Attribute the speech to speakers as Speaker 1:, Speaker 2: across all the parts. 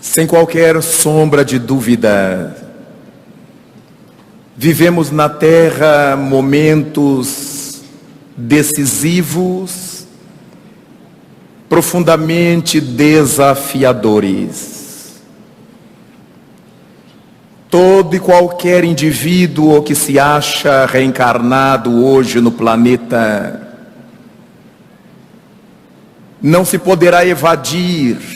Speaker 1: Sem qualquer sombra de dúvida, vivemos na Terra momentos decisivos, profundamente desafiadores. Todo e qualquer indivíduo que se acha reencarnado hoje no planeta não se poderá evadir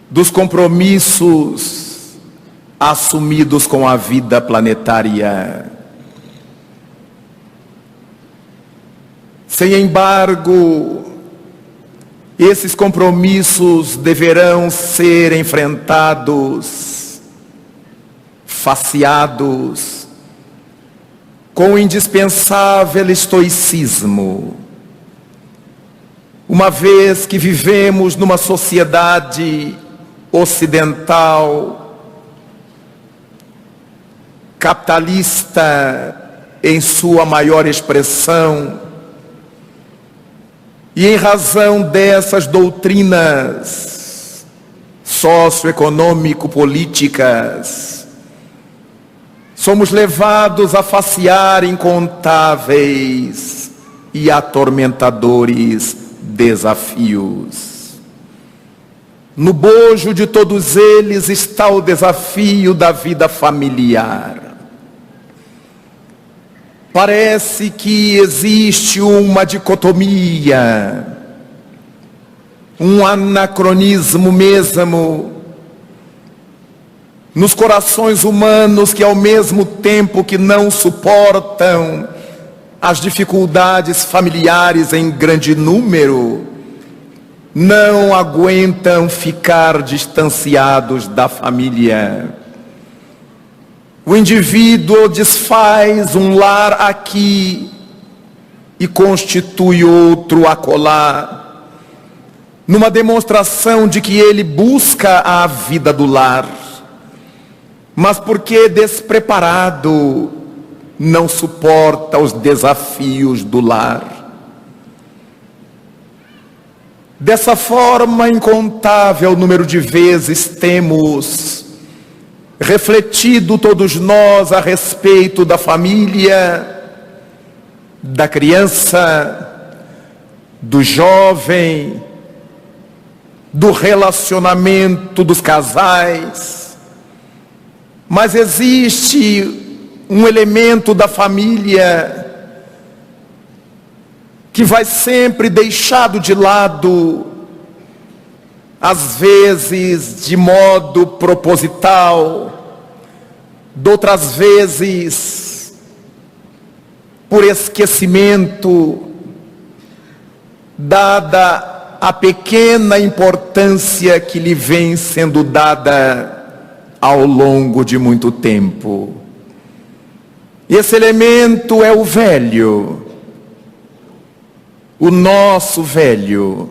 Speaker 1: dos compromissos assumidos com a vida planetária. Sem embargo, esses compromissos deverão ser enfrentados, faceados, com o indispensável estoicismo, uma vez que vivemos numa sociedade ocidental, capitalista em sua maior expressão, e em razão dessas doutrinas socioeconômico-políticas, somos levados a facear incontáveis e atormentadores desafios. No bojo de todos eles está o desafio da vida familiar. Parece que existe uma dicotomia, um anacronismo mesmo, nos corações humanos que, ao mesmo tempo que não suportam as dificuldades familiares em grande número, não aguentam ficar distanciados da família. O indivíduo desfaz um lar aqui e constitui outro acolá, numa demonstração de que ele busca a vida do lar, mas porque despreparado não suporta os desafios do lar. Dessa forma, incontável número de vezes temos refletido todos nós a respeito da família, da criança, do jovem, do relacionamento dos casais. Mas existe um elemento da família que vai sempre deixado de lado, às vezes de modo proposital, de outras vezes por esquecimento, dada a pequena importância que lhe vem sendo dada ao longo de muito tempo. Esse elemento é o velho, o nosso velho.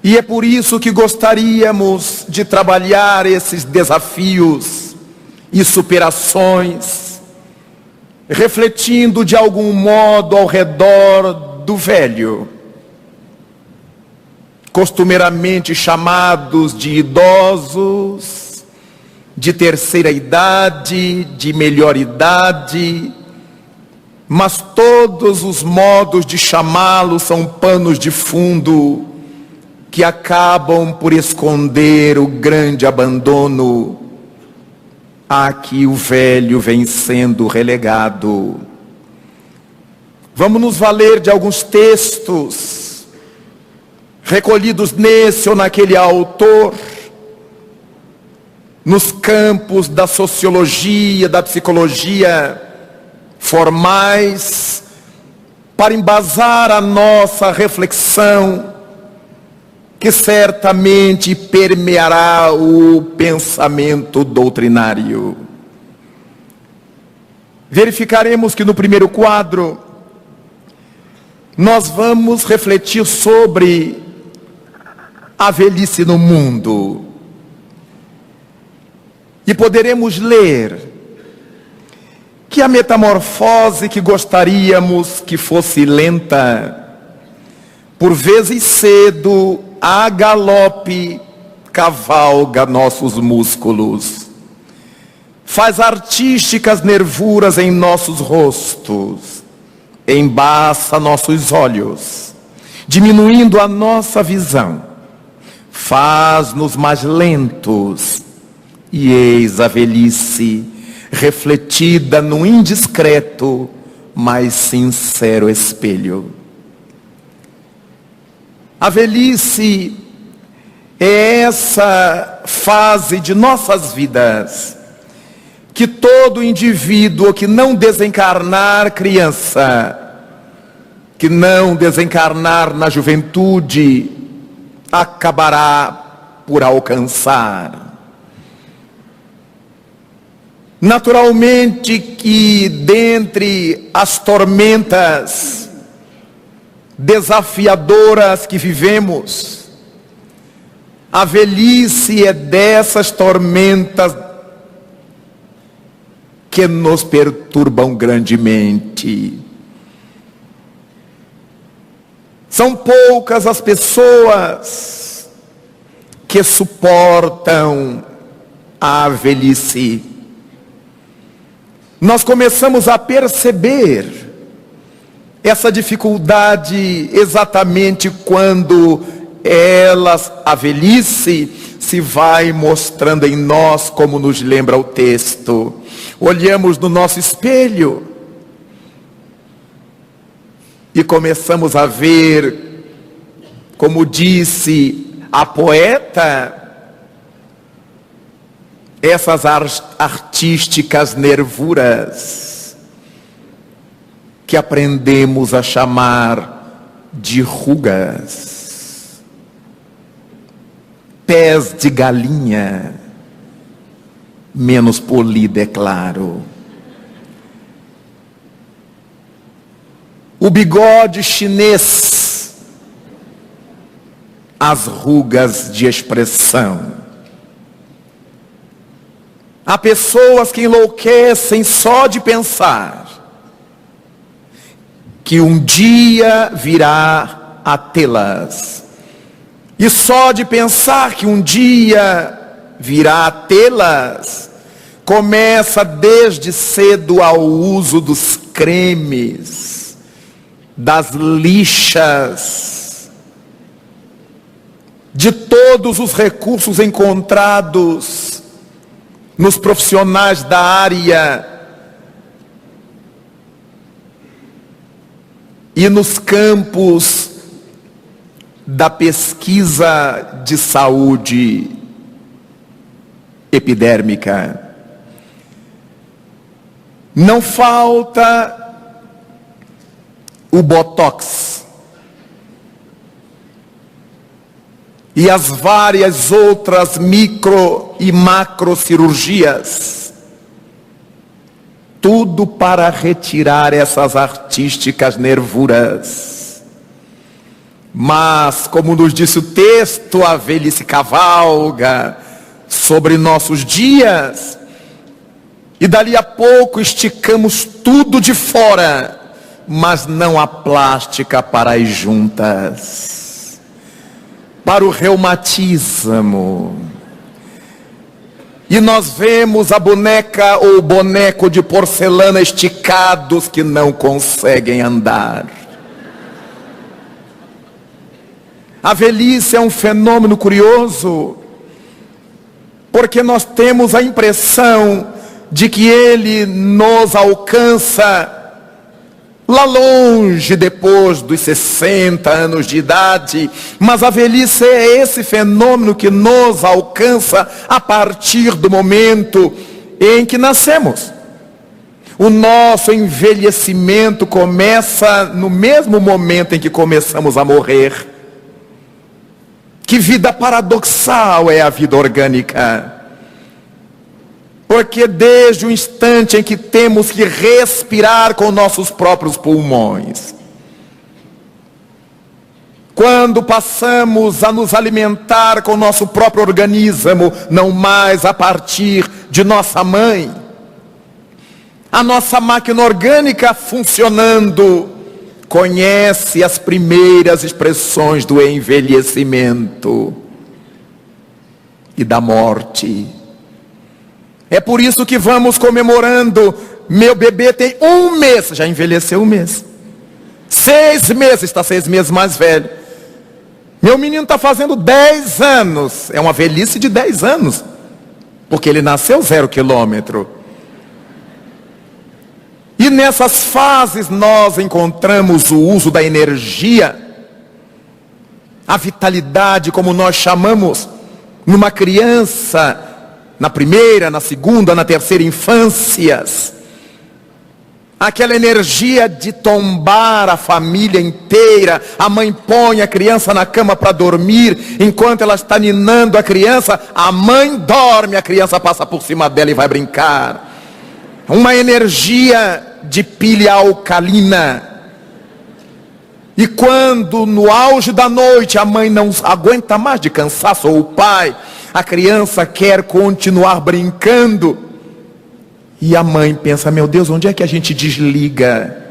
Speaker 1: E é por isso que gostaríamos de trabalhar esses desafios e superações, refletindo de algum modo ao redor do velho, costumeiramente chamados de idosos, de terceira idade, de melhor idade, mas todos os modos de chamá-los são panos de fundo que acabam por esconder o grande abandono a que o velho vem sendo relegado. Vamos nos valer de alguns textos recolhidos nesse ou naquele autor, nos campos da sociologia, da psicologia formais, para embasar a nossa reflexão, que certamente permeará o pensamento doutrinário. Verificaremos que no primeiro quadro nós vamos refletir sobre a velhice no mundo. E poderemos ler que a metamorfose que gostaríamos que fosse lenta por vezes cedo, a galope, cavalga nossos músculos, faz artísticas nervuras em nossos rostos, embaça nossos olhos, diminuindo a nossa visão, faz-nos mais lentos, e eis a velhice refletida no indiscreto, mas sincero espelho. A velhice é essa fase de nossas vidas que todo indivíduo que não desencarnar criança, que não desencarnar na juventude, acabará por alcançar. Naturalmente que dentre as tormentas desafiadoras que vivemos, a velhice é dessas tormentas que nos perturbam grandemente. São poucas as pessoas que suportam a velhice. Nós começamos a perceber essa dificuldade exatamente quando a velhice se vai mostrando em nós, como nos lembra o texto. Olhamos no nosso espelho e começamos a ver, como disse a poeta, essas artísticas nervuras que aprendemos a chamar de rugas, pés de galinha, menos polida, é claro. O bigode chinês, as rugas de expressão. Há pessoas que enlouquecem só de pensar que um dia virá a tê-las. E só de pensar que um dia virá a tê-las, começa desde cedo ao uso dos cremes, das lixas, de todos os recursos encontrados nos profissionais da área e nos campos da pesquisa de saúde epidérmica. Não falta o botox e as várias outras micro e macro cirurgias, tudo para retirar essas artísticas nervuras. Mas, como nos disse o texto, a velhice cavalga sobre nossos dias, e dali a pouco esticamos tudo de fora, mas não a plástica para as juntas, para o reumatismo. E nós vemos a boneca ou o boneco de porcelana esticados que não conseguem andar. A velhice é um fenômeno curioso, porque nós temos a impressão de que ele nos alcança lá longe, depois dos 60 anos de idade, mas a velhice é esse fenômeno que nos alcança a partir do momento em que nascemos. O nosso envelhecimento começa no mesmo momento em que começamos a morrer. Que vida paradoxal é a vida orgânica! Porque desde o instante em que temos que respirar com nossos próprios pulmões, quando passamos a nos alimentar com o nosso próprio organismo, não mais a partir de nossa mãe, a nossa máquina orgânica funcionando conhece as primeiras expressões do envelhecimento e da morte. É por isso que vamos comemorando. Meu bebê tem 1 mês, já envelheceu 1 mês. 6 meses, está 6 meses mais velho. Meu menino está fazendo 10 anos. É uma velhice de 10 anos. Porque ele nasceu 0 quilômetro. E nessas fases nós encontramos o uso da energia, a vitalidade, como nós chamamos, numa criança, na primeira, na segunda, na terceira infâncias. Aquela energia de tombar a família inteira. A mãe põe a criança na cama para dormir. Enquanto ela está ninando a criança, a mãe dorme, a criança passa por cima dela e vai brincar. Uma energia de pilha alcalina. E quando no auge da noite a mãe não aguenta mais de cansaço, ou o pai, a criança quer continuar brincando. E a mãe pensa, meu Deus, onde é que a gente desliga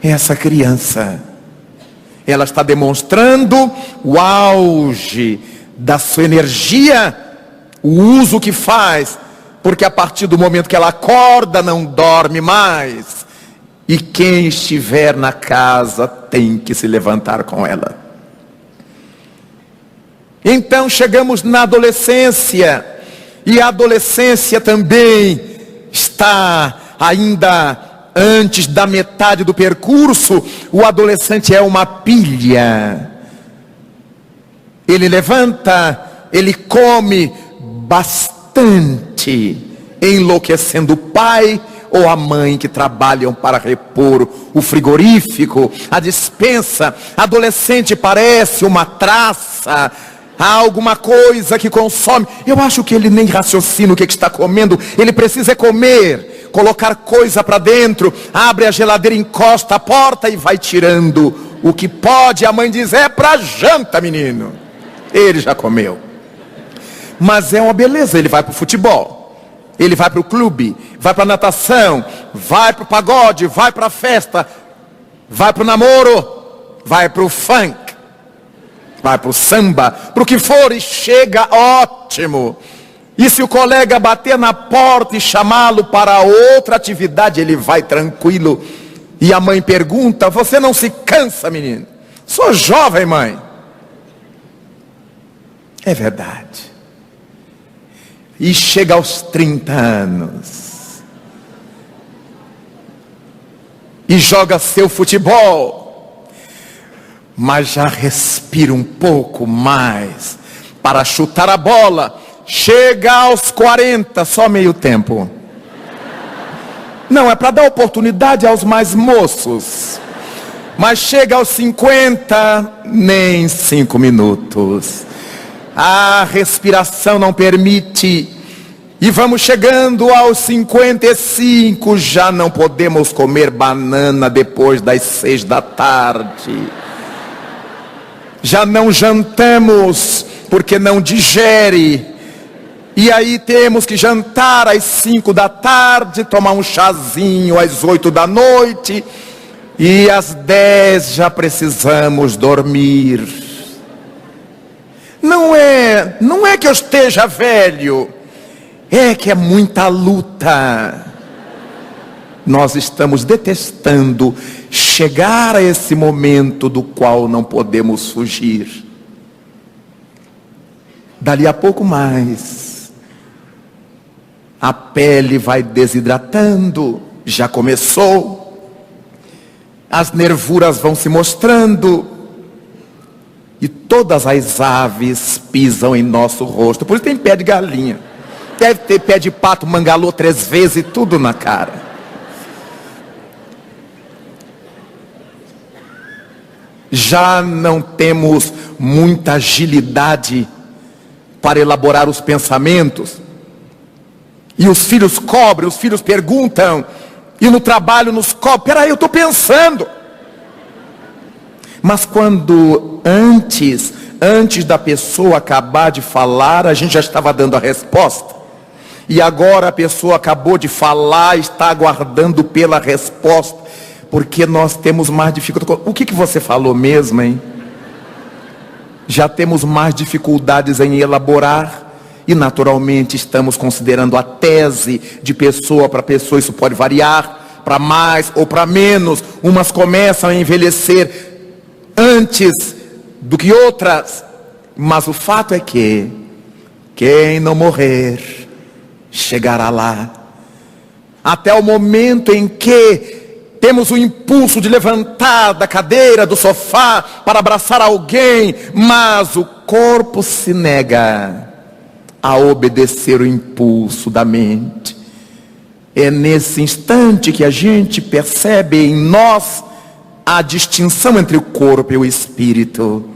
Speaker 1: essa criança? Ela está demonstrando o auge da sua energia, o uso que faz, porque a partir do momento que ela acorda, não dorme mais. E quem estiver na casa tem que se levantar com ela. Então chegamos na adolescência, e a adolescência também está ainda antes da metade do percurso. O adolescente é uma pilha. Ele levanta, ele come bastante, enlouquecendo o pai ou a mãe que trabalham para repor o frigorífico, a despensa. Adolescente parece uma traça, há alguma coisa que consome. Eu acho que ele nem raciocina o que está comendo. Ele precisa comer, colocar coisa para dentro. Abre a geladeira, encosta a porta e vai tirando o que pode. A mãe diz, é para janta, menino. Ele já comeu. Mas é uma beleza. Ele vai para o futebol, ele vai para o clube, vai para a natação, vai para o pagode, vai para a festa, vai para o namoro, vai para o funk, vai para o samba, para o que for, e chega ótimo. E se o colega bater na porta e chamá-lo para outra atividade, ele vai tranquilo. E a mãe pergunta, você não se cansa, menino? Sou jovem, mãe. É verdade. E chega aos 30 anos. E joga seu futebol. Mas já respira um pouco mais para chutar a bola. Chega aos 40, só meio tempo. Não, é para dar oportunidade aos mais moços. Mas chega aos 50, nem 5 minutos. A respiração não permite. E vamos chegando aos 55, já não podemos comer banana depois das 6 da tarde. Já não jantamos porque não digere. E aí temos que jantar às 5 da tarde, tomar um chazinho às 8 da noite. E às 10 já precisamos dormir. Não é que eu esteja velho, é que é muita luta. Nós estamos detestando chegar a esse momento do qual não podemos fugir. Dali a pouco mais, a pele vai desidratando, já começou, as nervuras vão se mostrando, e todas as aves pisam em nosso rosto. Por isso tem pé de galinha, deve ter pé de pato, mangalô 3 vezes e tudo na cara. Já não temos muita agilidade para elaborar os pensamentos. E os filhos cobram, os filhos perguntam. E no trabalho nos cobram. Peraí, eu estou pensando. Mas quando antes da pessoa acabar de falar, a gente já estava dando a resposta. E agora a pessoa acabou de falar, está aguardando pela resposta. porque nós temos mais dificuldade. O que você falou mesmo, hein? Já temos mais dificuldades em elaborar e naturalmente estamos considerando a tese de pessoa para pessoa. Isso pode variar para mais ou para menos. Umas começam a envelhecer antes do que outras, mas o fato é que quem não morrer chegará lá. Até o momento em que temos o impulso de levantar da cadeira, do sofá, para abraçar alguém, mas o corpo se nega a obedecer o impulso da mente. É nesse instante que a gente percebe em nós a distinção entre o corpo e o espírito.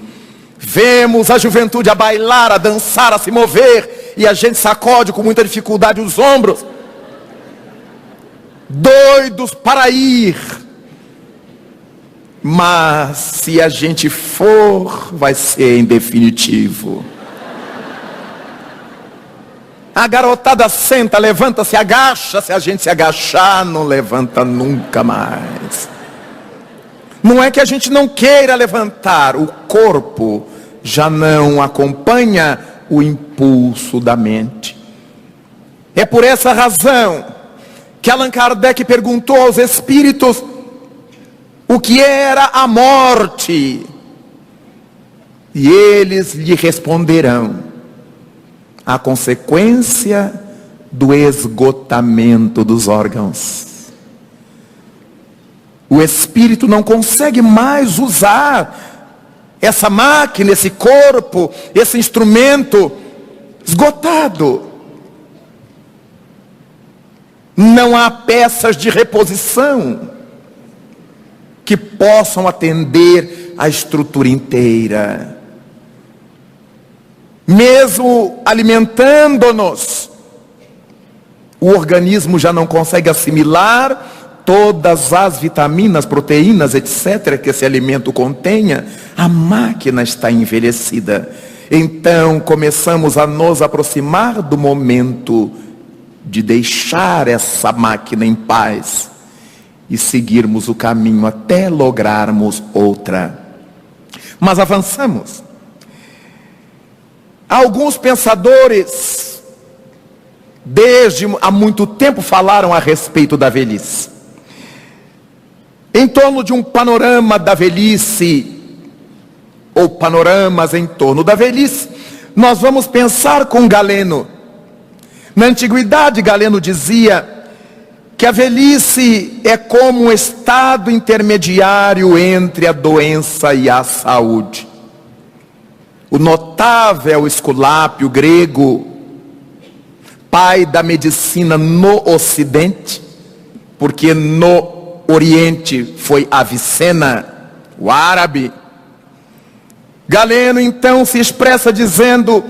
Speaker 1: Vemos a juventude a bailar, a dançar, a se mover, e a gente sacode com muita dificuldade os ombros, doidos para ir. Mas se a gente for, vai ser em definitivo. A garotada senta, levanta, se agacha. Se a gente se agachar, não levanta nunca mais. Não é que a gente não queira levantar, o corpo já não acompanha o impulso da mente. É por essa razão que Allan Kardec perguntou aos espíritos o que era a morte. E eles lhe responderão: a consequência do esgotamento dos órgãos. O espírito não consegue mais usar essa máquina, esse corpo, esse instrumento esgotado. Não há peças de reposição que possam atender a estrutura inteira. Mesmo alimentando-nos, o organismo já não consegue assimilar todas as vitaminas, proteínas, etc., que esse alimento contenha. A máquina está envelhecida. Então começamos a nos aproximar do momento de deixar essa máquina em paz e seguirmos o caminho até lograrmos outra. Mas avançamos. Alguns pensadores, desde há muito tempo, falaram a respeito da velhice. Em torno de um panorama da velhice, ou panoramas em torno da velhice, nós vamos pensar com Galeno. Na antiguidade, Galeno dizia que a velhice é como um estado intermediário entre a doença e a saúde. O notável Esculápio grego, pai da medicina no Ocidente, porque no Oriente foi Avicena, o árabe. Galeno então se expressa dizendo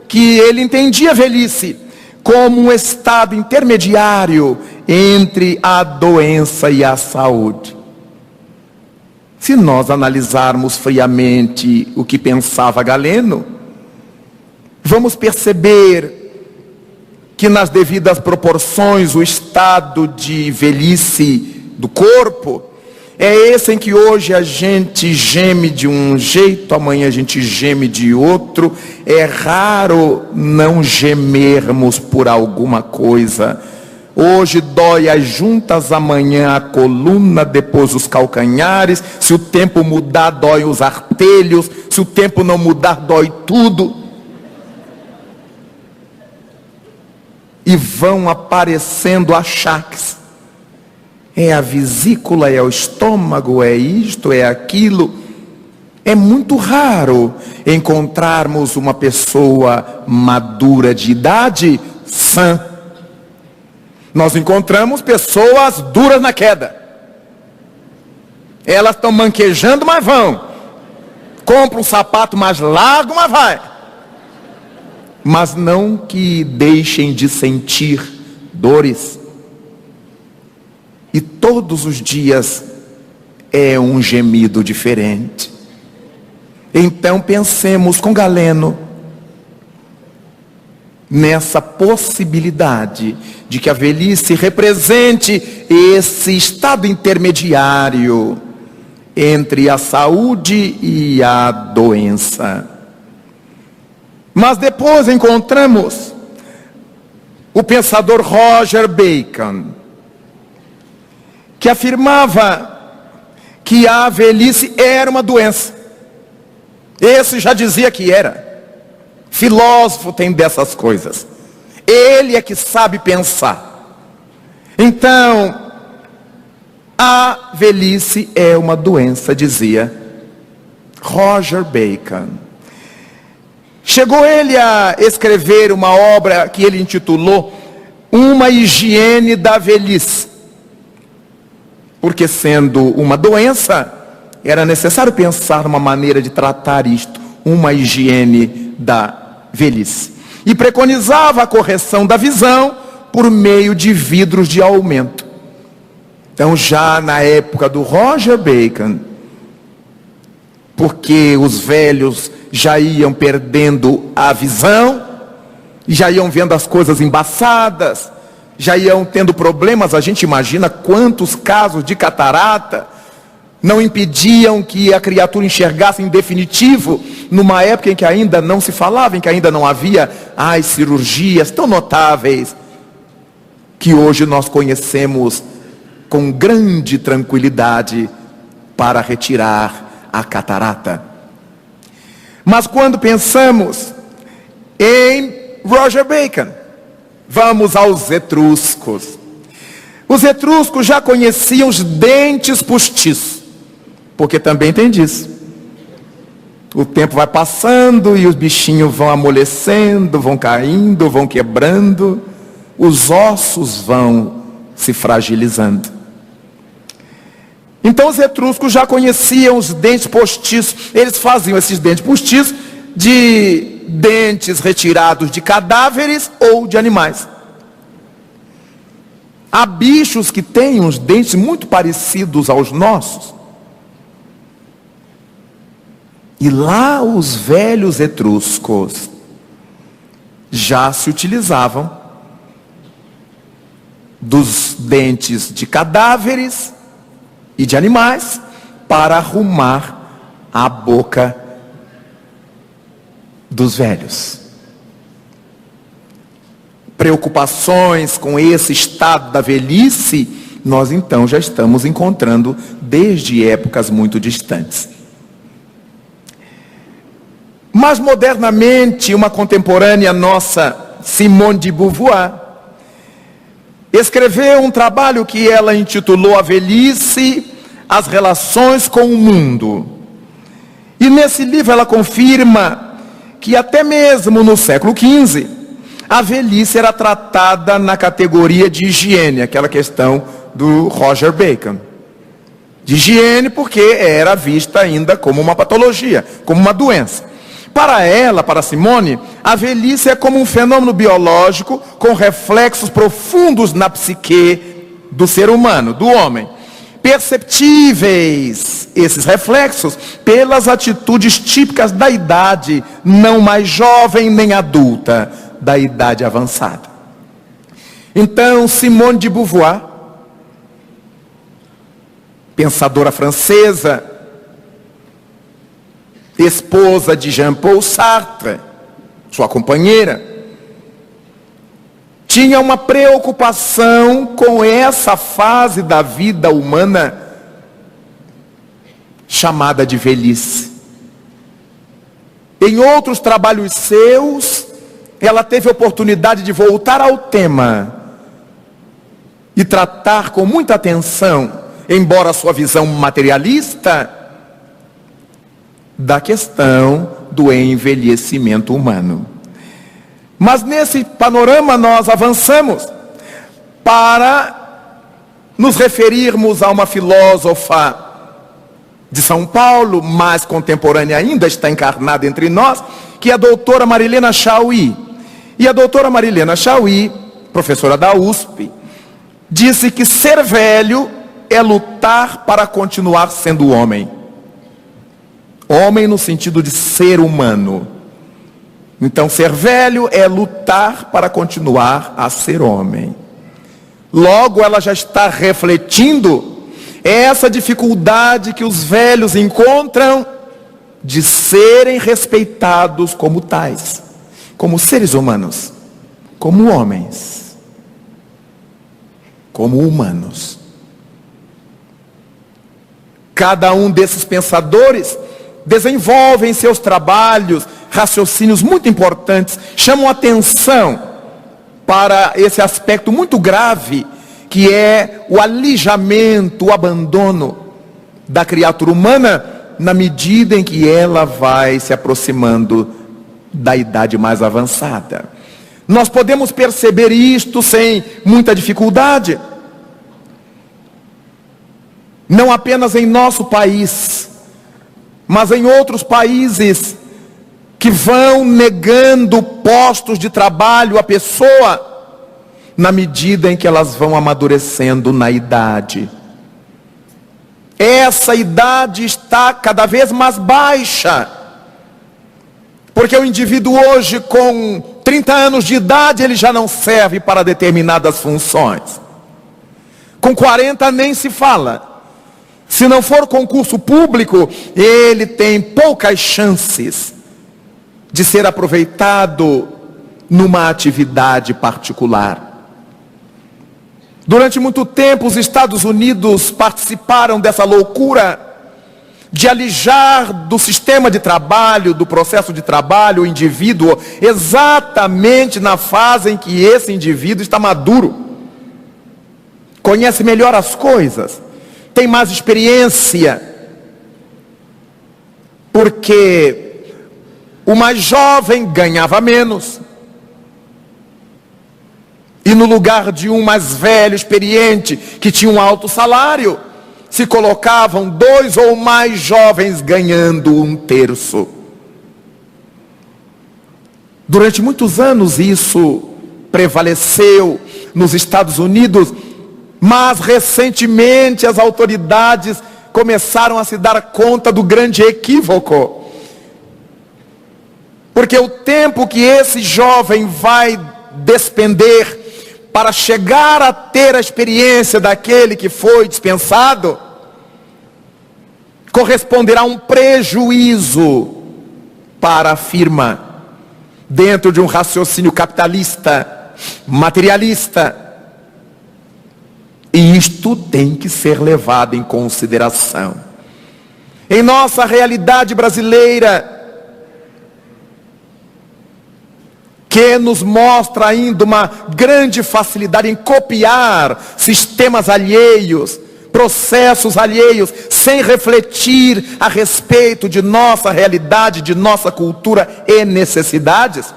Speaker 1: que ele entendia a velhice como um estado intermediário entre a doença e a saúde. Se nós analisarmos friamente o que pensava Galeno, vamos perceber que nas devidas proporções o estado de velhice do corpo é esse em que hoje a gente geme de um jeito, amanhã a gente geme de outro. É raro não gemermos por alguma coisa. Hoje dói as juntas, amanhã a coluna, depois os calcanhares. Se o tempo mudar, dói os artelhos. Se o tempo não mudar, dói tudo. E vão aparecendo achaques. É a vesícula, é o estômago, é isto, é aquilo. É muito raro encontrarmos uma pessoa madura de idade sã. Nós encontramos pessoas duras na queda. Elas estão manquejando, mas vão. Compra um sapato mais largo, mas vai. Mas não que deixem de sentir dores. E todos os dias é um gemido diferente. Então pensemos com Galeno nessa possibilidade de que a velhice represente esse estado intermediário entre a saúde e a doença. Mas depois encontramos o pensador Roger Bacon, que afirmava que a velhice era uma doença. Esse já dizia que era. Filósofo tem dessas coisas. Ele é que sabe pensar. Então, a velhice é uma doença, dizia Roger Bacon. Chegou ele a escrever uma obra que ele intitulou Uma Higiene da Velhice. Porque sendo uma doença, era necessário pensar numa maneira de tratar isto, uma higiene da velhice. E preconizava a correção da visão por meio de vidros de aumento. Então, já na época do Roger Bacon, porque os velhos já iam perdendo a visão, já iam vendo as coisas embaçadas, já iam tendo problemas. A gente imagina quantos casos de catarata não impediam que a criatura enxergasse em definitivo, numa época em que ainda não se falava, em que ainda não havia as cirurgias tão notáveis que hoje nós conhecemos com grande tranquilidade para retirar a catarata. Mas quando pensamos em Roger Bacon, vamos aos etruscos. Os etruscos já conheciam os dentes postiços, porque também tem disso. O tempo vai passando e os bichinhos vão amolecendo, vão caindo, vão quebrando, os ossos vão se fragilizando. Então os etruscos já conheciam os dentes postiços. Eles faziam esses dentes postiços de dentes retirados de cadáveres ou de animais. Há bichos que têm uns dentes muito parecidos aos nossos. E lá os velhos etruscos já se utilizavam dos dentes de cadáveres e de animais para arrumar a boca dos velhos. Preocupações com esse estado da velhice, nós então já estamos encontrando desde épocas muito distantes. Mas modernamente, uma contemporânea nossa, Simone de Beauvoir, escreveu um trabalho que ela intitulou A Velhice, as Relações com o Mundo. E nesse livro ela confirma que até mesmo no século XV, a velhice era tratada na categoria de higiene, aquela questão do Roger Bacon. De higiene porque era vista ainda como uma patologia, como uma doença. Para ela, para Simone, a velhice é como um fenômeno biológico com reflexos profundos na psique do ser humano, do homem. Perceptíveis esses reflexos pelas atitudes típicas da idade não mais jovem nem adulta, da idade avançada. Então, Simone de Beauvoir, pensadora francesa, esposa de Jean-Paul Sartre, sua companheira, tinha uma preocupação com essa fase da vida humana chamada de velhice. Em outros trabalhos seus, ela teve a oportunidade de voltar ao tema e tratar com muita atenção, embora a sua visão materialista, da questão do envelhecimento humano. Mas nesse panorama nós avançamos para nos referirmos a uma filósofa de São Paulo, mais contemporânea ainda, está encarnada entre nós, que é a doutora Marilena Chaui. E a doutora Marilena Chaui, professora da USP, disse que ser velho é lutar para continuar sendo homem. Homem no sentido de ser humano. Então, ser velho é lutar para continuar a ser homem. Logo, ela já está refletindo essa dificuldade que os velhos encontram de serem respeitados como tais, como seres humanos, como homens, como humanos. Cada um desses pensadores desenvolve em seus trabalhos raciocínios muito importantes, chamam atenção para esse aspecto muito grave, que é o alijamento, o abandono da criatura humana, na medida em que ela vai se aproximando da idade mais avançada. Nós podemos perceber isto sem muita dificuldade, não apenas em nosso país, mas em outros países que vão negando postos de trabalho à pessoa na medida em que elas vão amadurecendo na idade. Essa idade está cada vez mais baixa, porque o indivíduo hoje com 30 anos de idade ele já não serve para determinadas funções. Com 40 nem se fala. Se não for concurso público, ele tem poucas chances de ser aproveitado numa atividade particular. Durante muito tempo, os Estados Unidos participaram dessa loucura de alijar do sistema de trabalho, do processo de trabalho, o indivíduo, exatamente na fase em que esse indivíduo está maduro, conhece melhor as coisas, tem mais experiência, porque o mais jovem ganhava menos, e no lugar de um mais velho, experiente, que tinha um alto salário, se colocavam 2 ou mais jovens ganhando 1/3. Durante muitos anos isso prevaleceu nos Estados Unidos, mas recentemente as autoridades começaram a se dar conta do grande equívoco. Porque o tempo que esse jovem vai despender para chegar a ter a experiência daquele que foi dispensado, corresponderá a um prejuízo para a firma, dentro de um raciocínio capitalista, materialista. E isto tem que ser levado em consideração. Em nossa realidade brasileira, que nos mostra ainda uma grande facilidade em copiar sistemas alheios, processos alheios, sem refletir a respeito de nossa realidade, de nossa cultura e necessidades,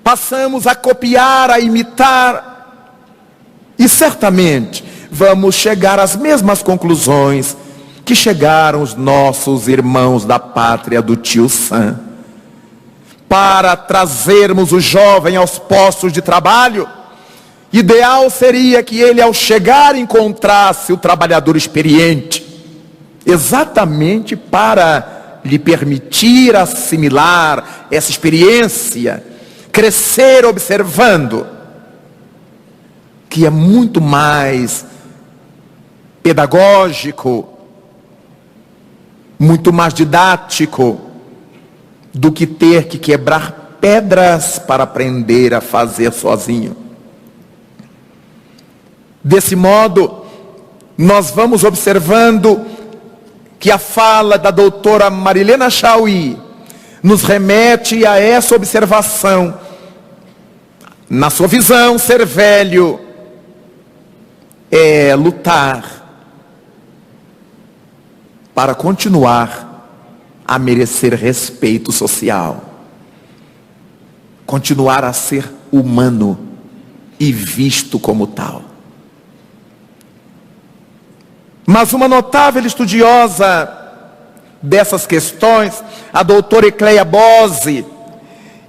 Speaker 1: passamos a copiar, a imitar, e certamente vamos chegar às mesmas conclusões que chegaram os nossos irmãos da pátria do tio Sam. Para trazermos o jovem aos postos de trabalho, ideal seria que ele, ao chegar, encontrasse o trabalhador experiente, exatamente para lhe permitir assimilar essa experiência, crescer observando, que é muito mais pedagógico, muito mais didático, do que ter que quebrar pedras para aprender a fazer sozinho. Desse modo, nós vamos observando que a fala da doutora Marilena Chauí nos remete a essa observação. Na sua visão, ser velho é lutar para continuar a merecer respeito social, continuar a ser humano e visto como tal. Mas uma notável estudiosa dessas questões, a doutora Ecleia Bose,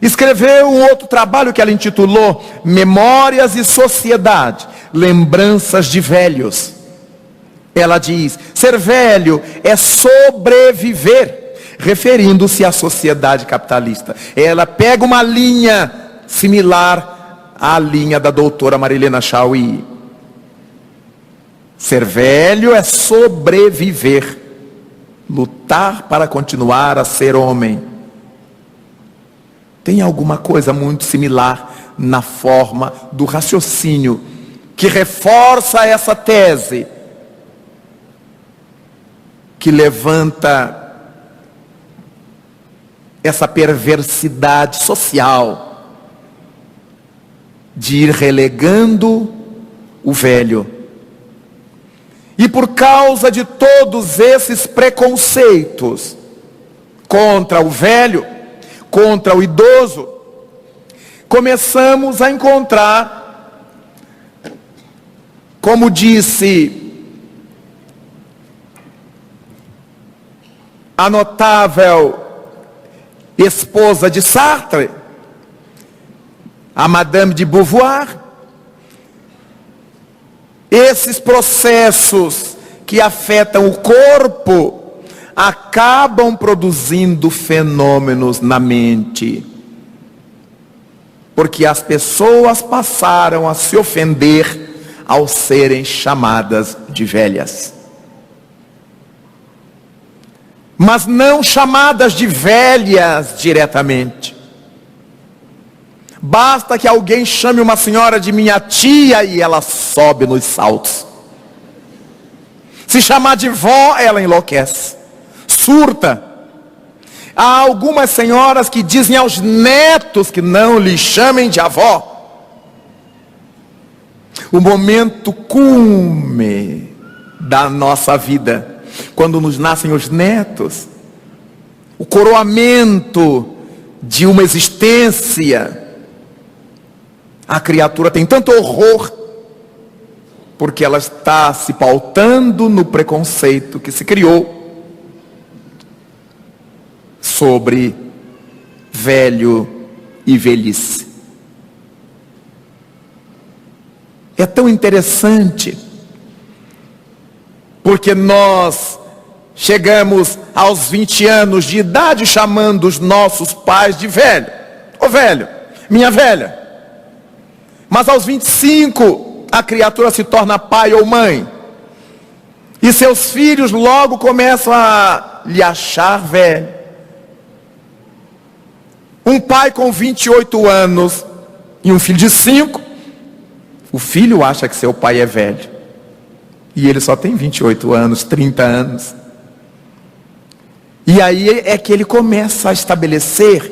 Speaker 1: escreveu um outro trabalho que ela intitulou Memórias e Sociedade, Lembranças de Velhos. Ela diz: ser velho é sobreviver, referindo-se à sociedade capitalista. Ela pega uma linha similar à linha da doutora Marilena Chauí. Ser velho é sobreviver, lutar para continuar a ser homem. Tem alguma coisa muito similar na forma do raciocínio que reforça essa tese, que levanta essa perversidade social de ir relegando o velho. E por causa de todos esses preconceitos contra o velho, contra o idoso, começamos a encontrar, como disse a notável esposa de Sartre, a Madame de Beauvoir, esses processos que afetam o corpo acabam produzindo fenômenos na mente, porque as pessoas passaram a se ofender ao serem chamadas de velhas. Mas não chamadas de velhas diretamente. Basta que alguém chame uma senhora de minha tia e ela sobe nos saltos. Se chamar de vó, ela enlouquece, surta. Há algumas senhoras que dizem aos netos que não lhe chamem de avó. O momento cume da nossa vida, quando nos nascem os netos, o coroamento de uma existência, a criatura tem tanto horror, porque ela está se pautando no preconceito que se criou sobre velho e velhice. É tão interessante, porque nós chegamos aos 20 anos de idade chamando os nossos pais de velho. Ô velho, minha velha. Mas aos 25, a criatura se torna pai ou mãe. E seus filhos logo começam a lhe achar velho. Um pai com 28 anos e um filho de 5, o filho acha que seu pai é velho. E ele só tem 28 anos, 30 anos. E aí é que ele começa a estabelecer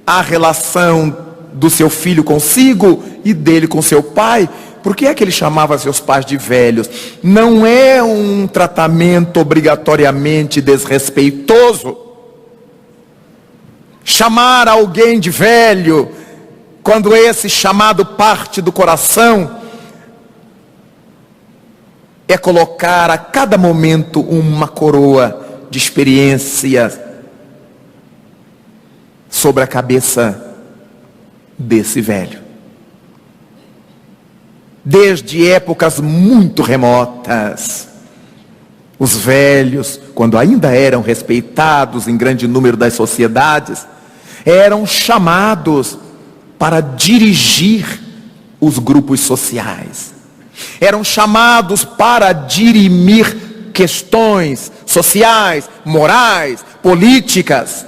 Speaker 1: a relação do seu filho consigo e dele com seu pai. Por que é que ele chamava seus pais de velhos? Não é um tratamento obrigatoriamente desrespeitoso chamar alguém de velho, quando esse chamado parte do coração, é colocar a cada momento uma coroa de experiência sobre a cabeça desse velho. Desde épocas muito remotas, os velhos, quando ainda eram respeitados em grande número das sociedades, eram chamados para dirigir os grupos sociais. Eram chamados para dirimir questões sociais, morais, políticas.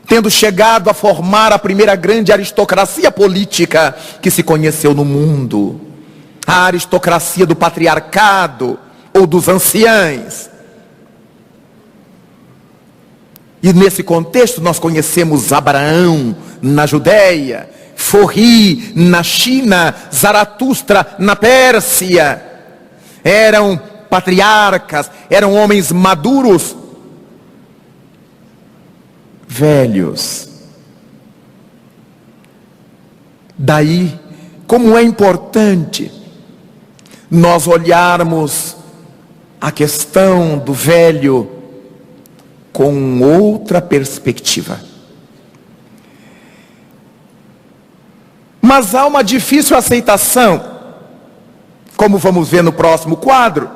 Speaker 1: Tendo chegado a formar a primeira grande aristocracia política que se conheceu no mundo, a aristocracia do patriarcado ou dos anciães. E nesse contexto nós conhecemos Abraão na Judéia, Forri na China, Zaratustra na Pérsia. Eram patriarcas, eram homens maduros, velhos. Daí, como é importante nós olharmos a questão do velho com outra perspectiva. Mas há uma difícil aceitação, como vamos ver no próximo quadro,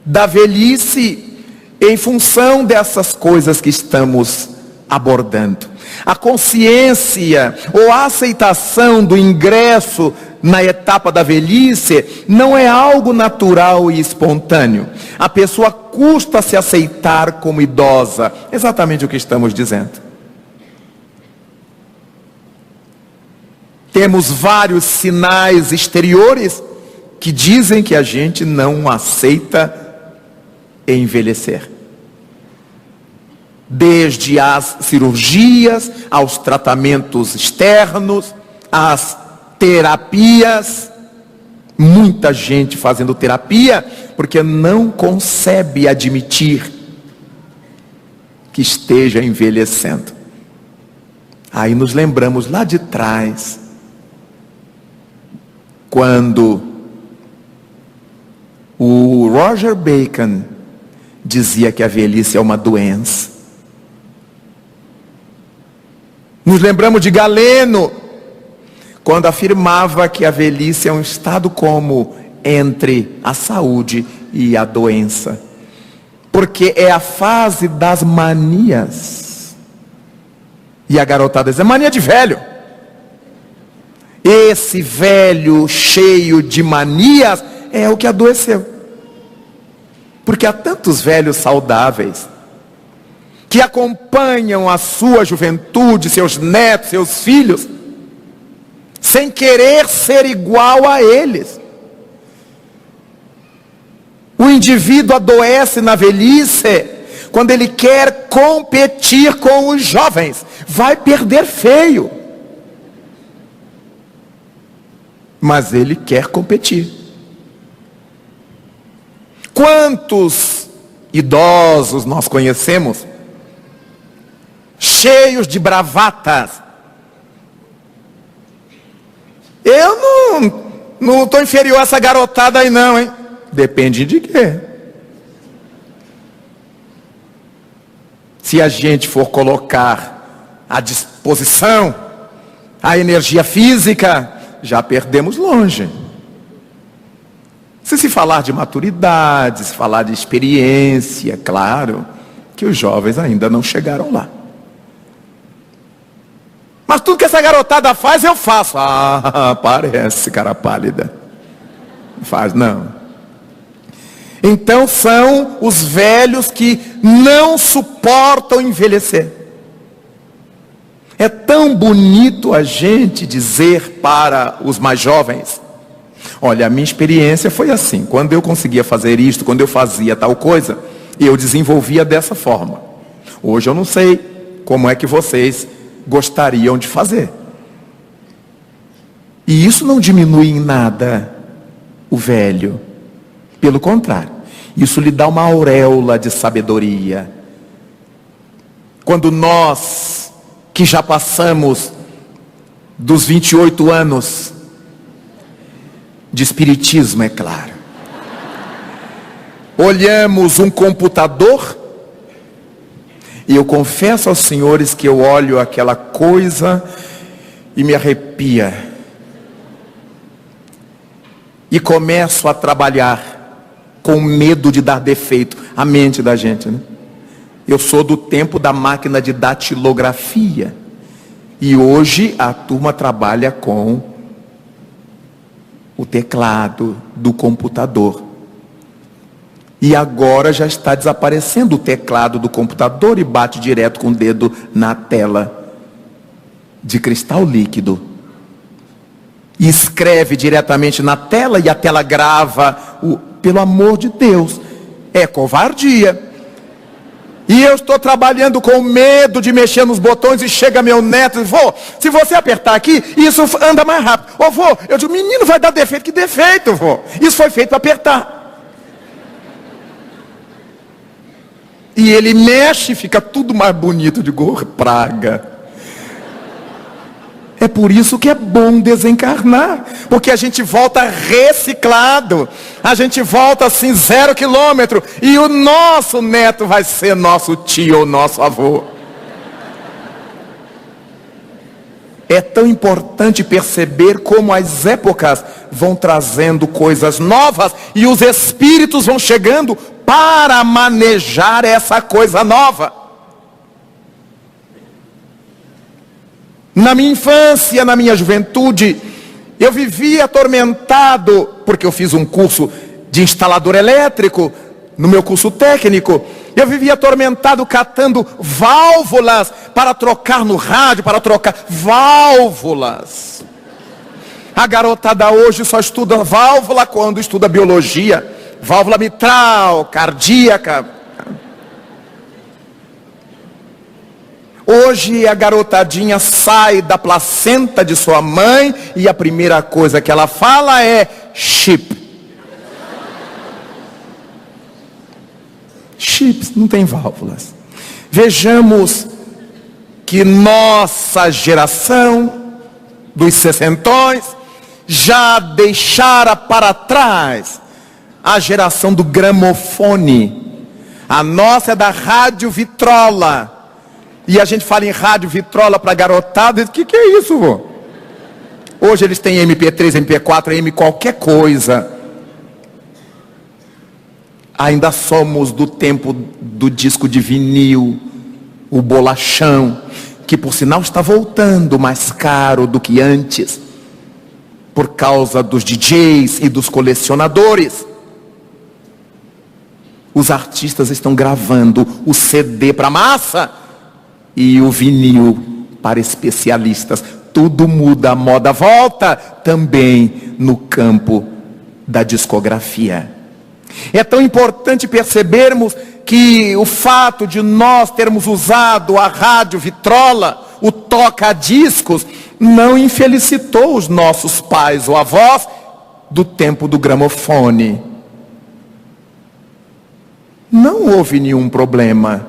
Speaker 1: da velhice em função dessas coisas que estamos abordando. A consciência ou a aceitação do ingresso na etapa da velhice não é algo natural e espontâneo. A pessoa custa se aceitar como idosa. Exatamente o que estamos dizendo. Temos vários sinais exteriores que dizem que a gente não aceita envelhecer. Desde as cirurgias, aos tratamentos externos, às terapias. Muita gente fazendo terapia porque não concebe admitir que esteja envelhecendo. Aí nos lembramos lá de trás, quando o Roger Bacon dizia que a velhice é uma doença. Nos lembramos de Galeno, quando afirmava que a velhice é um estado como entre a saúde e a doença. Porque é a fase das manias. E a garotada diz, é mania de velho. Esse velho cheio de manias é o que adoeceu. Porque há tantos velhos saudáveis que acompanham a sua juventude, seus netos, seus filhos, sem querer ser igual a eles. O indivíduo adoece na velhice quando ele quer competir com os jovens. Vai perder feio. Mas ele quer competir. Quantos idosos nós conhecemos, cheios de bravatas? Eu não estou inferior a essa garotada aí não, hein? Depende de quê? Se a gente for colocar à disposição a energia física, já perdemos longe. Se falar de maturidade, se falar de experiência, claro que os jovens ainda não chegaram lá. Mas tudo que essa garotada faz, eu faço. Ah, parece, cara pálida. Não faz, não. Então são os velhos que não suportam envelhecer. É tão bonito a gente dizer para os mais jovens, olha, a minha experiência foi assim, quando eu conseguia fazer isto, quando eu fazia tal coisa, eu desenvolvia dessa forma. Hoje eu não sei como é que vocês gostariam de fazer. E isso não diminui em nada o velho. Pelo contrário, isso lhe dá uma auréola de sabedoria. Quando nós, que já passamos dos 28 anos de espiritismo, é claro, olhamos um computador, e eu confesso aos senhores que eu olho aquela coisa e me arrepia. E começo a trabalhar com medo de dar defeito à mente da gente, né? Eu sou do tempo da máquina de datilografia. E hoje a turma trabalha com o teclado do computador. E agora já está desaparecendo o teclado do computador e bate direto com o dedo na tela de cristal líquido. E escreve diretamente na tela e a tela grava. Pelo amor de Deus, é covardia. E eu estou trabalhando com medo de mexer nos botões e chega meu neto e diz, vô, se você apertar aqui, isso anda mais rápido. Ô vô, eu digo, menino, vai dar defeito. Que defeito, vô? Isso foi feito para apertar. E ele mexe e fica tudo mais bonito. Eu digo, praga. É por isso que é bom desencarnar, porque a gente volta reciclado, a gente volta assim 0 quilômetro, e o nosso neto vai ser nosso tio ou nosso avô. É tão importante perceber como as épocas vão trazendo coisas novas e os espíritos vão chegando para manejar essa coisa nova. Na minha infância, na minha juventude, eu vivia atormentado, porque eu fiz um curso de instalador elétrico, no meu curso técnico, eu vivia atormentado catando válvulas para trocar no rádio, para trocar válvulas. A garotada hoje só estuda válvula quando estuda biologia, válvula mitral, cardíaca. Hoje a garotadinha sai da placenta de sua mãe e a primeira coisa que ela fala é chip. Chips, não tem válvulas. Vejamos que nossa geração dos sessentões já deixara para trás a geração do gramofone. A nossa é da rádio vitrola. E a gente fala em rádio vitrola para garotada, o que é isso, vô? Hoje eles têm MP3, MP4, M qualquer coisa. Ainda somos do tempo do disco de vinil, o bolachão, que por sinal está voltando mais caro do que antes, por causa dos DJs e dos colecionadores. Os artistas estão gravando o CD para massa e o vinil para especialistas. Tudo muda, a moda volta também no campo da discografia. É tão importante percebermos que o fato de nós termos usado a rádio vitrola, o toca-discos, não infelicitou os nossos pais ou avós do tempo do gramofone. Não houve nenhum problema.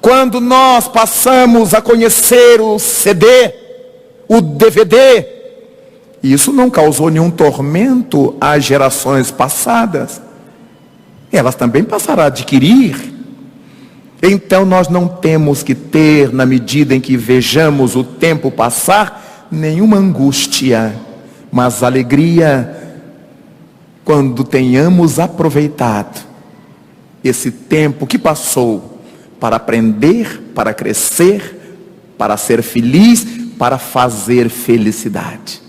Speaker 1: Quando nós passamos a conhecer o CD, o DVD, isso não causou nenhum tormento às gerações passadas. Elas também passaram a adquirir. Então nós não temos que ter, na medida em que vejamos o tempo passar, nenhuma angústia, mas alegria quando tenhamos aproveitado esse tempo que passou para aprender, para crescer, para ser feliz, para fazer felicidade.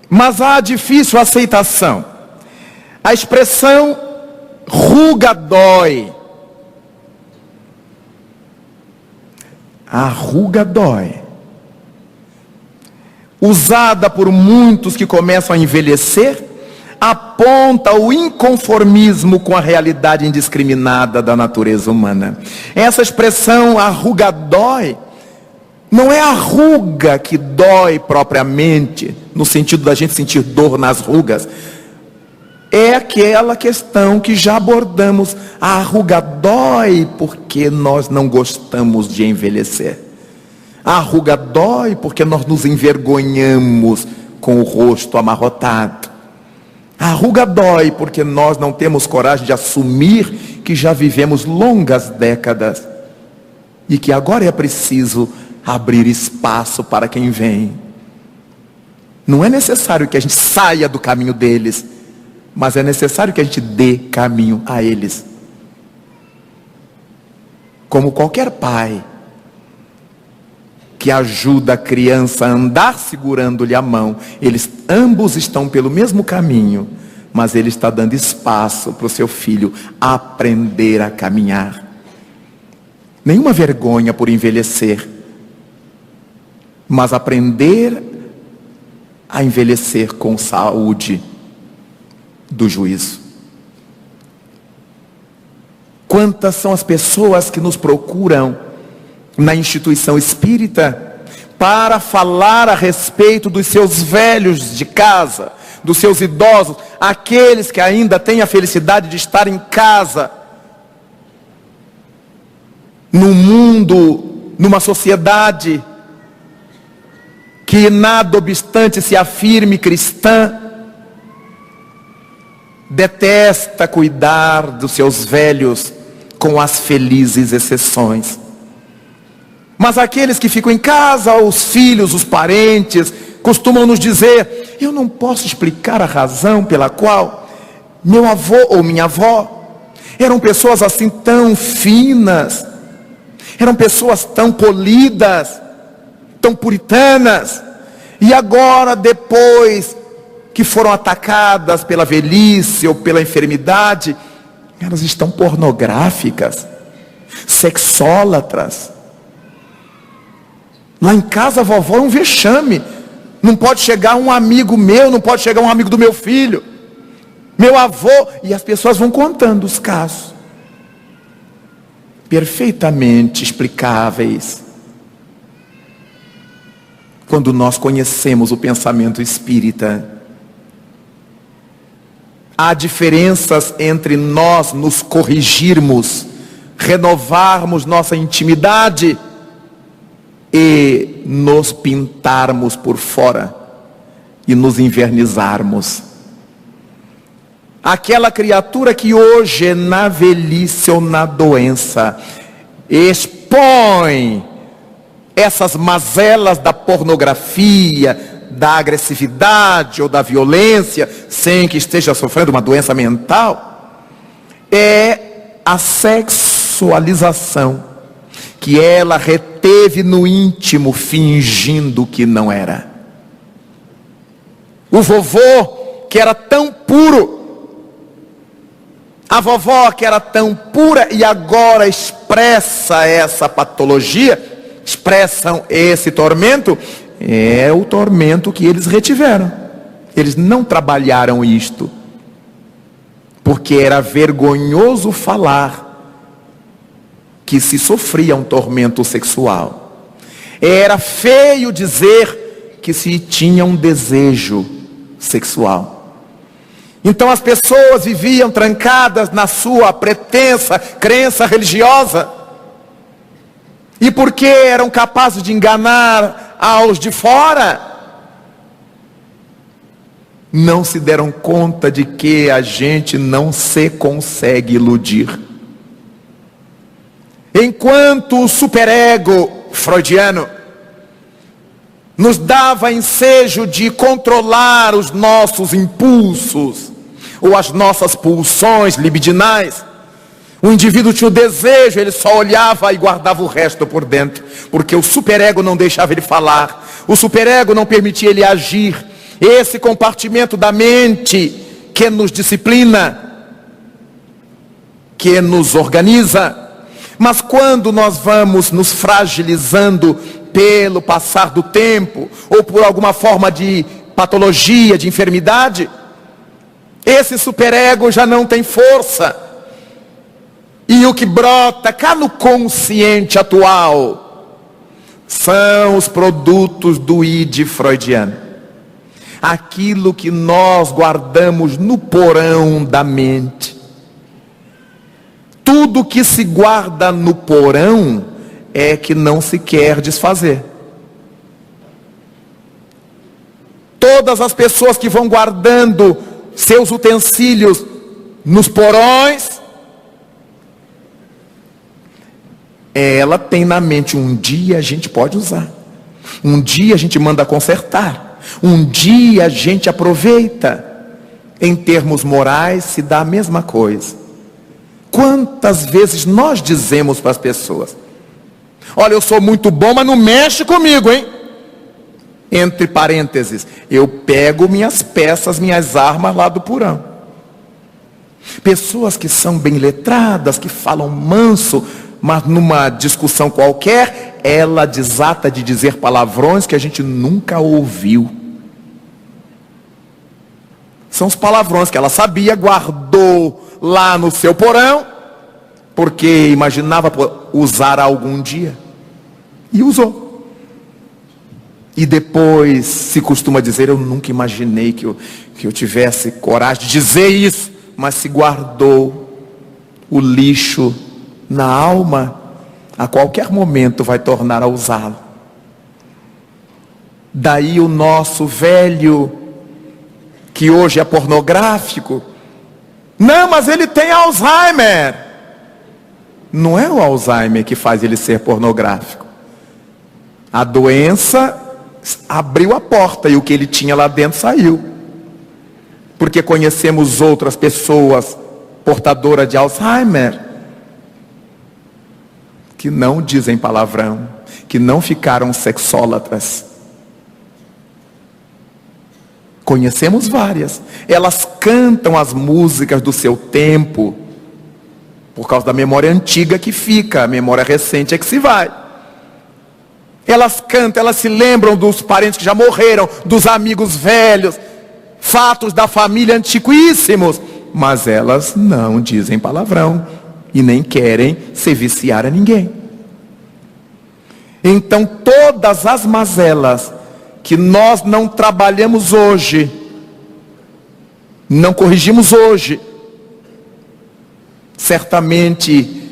Speaker 1: Mas há difícil aceitação. A expressão ruga dói. A ruga dói. Usada por muitos que começam a envelhecer, aponta o inconformismo com a realidade indiscriminada da natureza humana. Essa expressão, a ruga dói, não é a ruga que dói propriamente, no sentido da gente sentir dor nas rugas. É aquela questão que já abordamos. A ruga dói porque nós não gostamos de envelhecer. A ruga dói porque nós nos envergonhamos com o rosto amarrotado. A ruga dói porque nós não temos coragem de assumir que já vivemos longas décadas e que agora é preciso abrir espaço para quem vem. Não é necessário que a gente saia do caminho deles, mas é necessário que a gente dê caminho a eles. Como qualquer pai que ajuda a criança a andar segurando-lhe a mão, eles ambos estão pelo mesmo caminho, mas ele está dando espaço para o seu filho aprender a caminhar. Nenhuma vergonha por envelhecer, mas aprender a envelhecer com saúde do juízo. Quantas são as pessoas que nos procuram na instituição espírita para falar a respeito dos seus velhos de casa, dos seus idosos, aqueles que ainda têm a felicidade de estar em casa, num mundo, numa sociedade que nada obstante se afirme cristã, detesta cuidar dos seus velhos com as felizes exceções. Mas aqueles que ficam em casa, os filhos, os parentes, costumam nos dizer: eu não posso explicar a razão pela qual meu avô ou minha avó eram pessoas assim tão finas, eram pessoas tão polidas, tão puritanas, e agora, depois que foram atacadas pela velhice ou pela enfermidade, elas estão pornográficas, sexólatras. Lá em casa a vovó é um vexame. Não pode chegar um amigo meu, não pode chegar um amigo do meu filho, meu avô, e as pessoas vão contando os casos, perfeitamente explicáveis, quando nós conhecemos o pensamento espírita. Há diferenças entre nós nos corrigirmos, renovarmos nossa intimidade e nos pintarmos por fora e nos invernizarmos. Aquela criatura que hoje, na velhice ou na doença, expõe essas mazelas da pornografia, da agressividade ou da violência, sem que esteja sofrendo uma doença mental, é a sexualização que ela reteve no íntimo, fingindo que não era. O vovô, que era tão puro, a vovó, que era tão pura, e agora expressa essa patologia, expressam esse tormento, é o tormento que eles retiveram. Eles não trabalharam isto, porque era vergonhoso falar que se sofria um tormento sexual. Era feio dizer que se tinha um desejo sexual. Então as pessoas viviam trancadas na sua pretensa crença religiosa. E porque eram capazes de enganar aos de fora, não se deram conta de que a gente não se consegue iludir. Enquanto o superego freudiano nos dava ensejo de controlar os nossos impulsos, ou as nossas pulsões libidinais, o indivíduo tinha o desejo, ele só olhava e guardava o resto por dentro, porque o superego não deixava ele falar, o superego não permitia ele agir. Esse compartimento da mente que nos disciplina, que nos organiza. Mas quando nós vamos nos fragilizando pelo passar do tempo, ou por alguma forma de patologia, de enfermidade, esse superego já não tem força. E o que brota cá no consciente atual são os produtos do id freudiano. Aquilo que nós guardamos no porão da mente. Tudo que se guarda no porão é que não se quer desfazer. Todas as pessoas que vão guardando seus utensílios nos porões, ela tem na mente: um dia a gente pode usar, um dia a gente manda consertar, um dia a gente aproveita. Em termos morais se dá a mesma coisa. Quantas vezes nós dizemos para as pessoas: olha, eu sou muito bom, mas não mexe comigo, hein? Entre parênteses, eu pego minhas peças, minhas armas lá do porão. Pessoas que são bem letradas, que falam manso, mas numa discussão qualquer, ela desata de dizer palavrões que a gente nunca ouviu. São os palavrões que ela sabia, guardou lá no seu porão, porque imaginava usar algum dia, e usou. E depois se costuma dizer: eu nunca imaginei que eu tivesse coragem de dizer isso, mas se guardou. O lixo na alma, a qualquer momento vai tornar a usá-lo. Daí o nosso velho, que hoje é pornográfico: não, mas ele tem Alzheimer. Não é o Alzheimer que faz ele ser pornográfico. A doença abriu a porta e o que ele tinha lá dentro saiu. Porque conhecemos outras pessoas portadoras de Alzheimer que não dizem palavrão, que não ficaram sexólatras. Conhecemos várias. Elas cantam as músicas do seu tempo por causa da memória antiga que fica, a memória recente é que se vai. Elas cantam, elas se lembram dos parentes que já morreram, dos amigos velhos, fatos da família antiquíssimos, mas elas não dizem palavrão e nem querem se viciar a ninguém. Então todas as mazelas que nós não trabalhamos hoje, não corrigimos hoje, certamente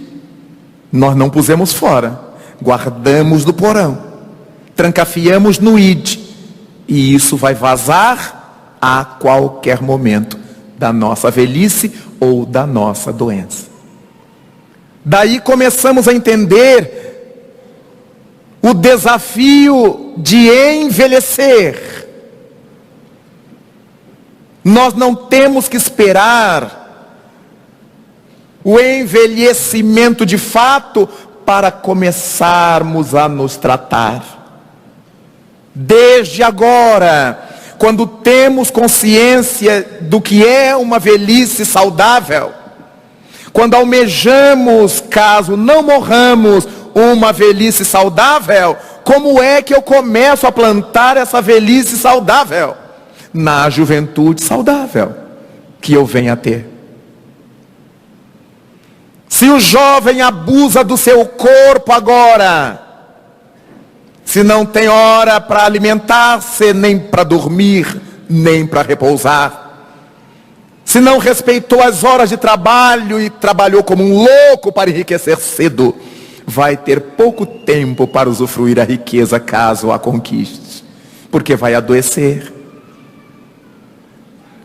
Speaker 1: nós não pusemos fora, guardamos no porão, trancafiamos no id, e isso vai vazar a qualquer momento da nossa velhice ou da nossa doença. Daí começamos a entender o desafio de envelhecer. Nós não temos que esperar o envelhecimento de fato para começarmos a nos tratar. Desde agora, quando temos consciência do que é uma velhice saudável, quando almejamos, caso não morramos, uma velhice saudável, como é que eu começo a plantar essa velhice saudável? Na juventude saudável que eu venho a ter. Se o jovem abusa do seu corpo agora, se não tem hora para alimentar-se, nem para dormir, nem para repousar, se não respeitou as horas de trabalho e trabalhou como um louco para enriquecer cedo, vai ter pouco tempo para usufruir a riqueza caso a conquiste, porque vai adoecer.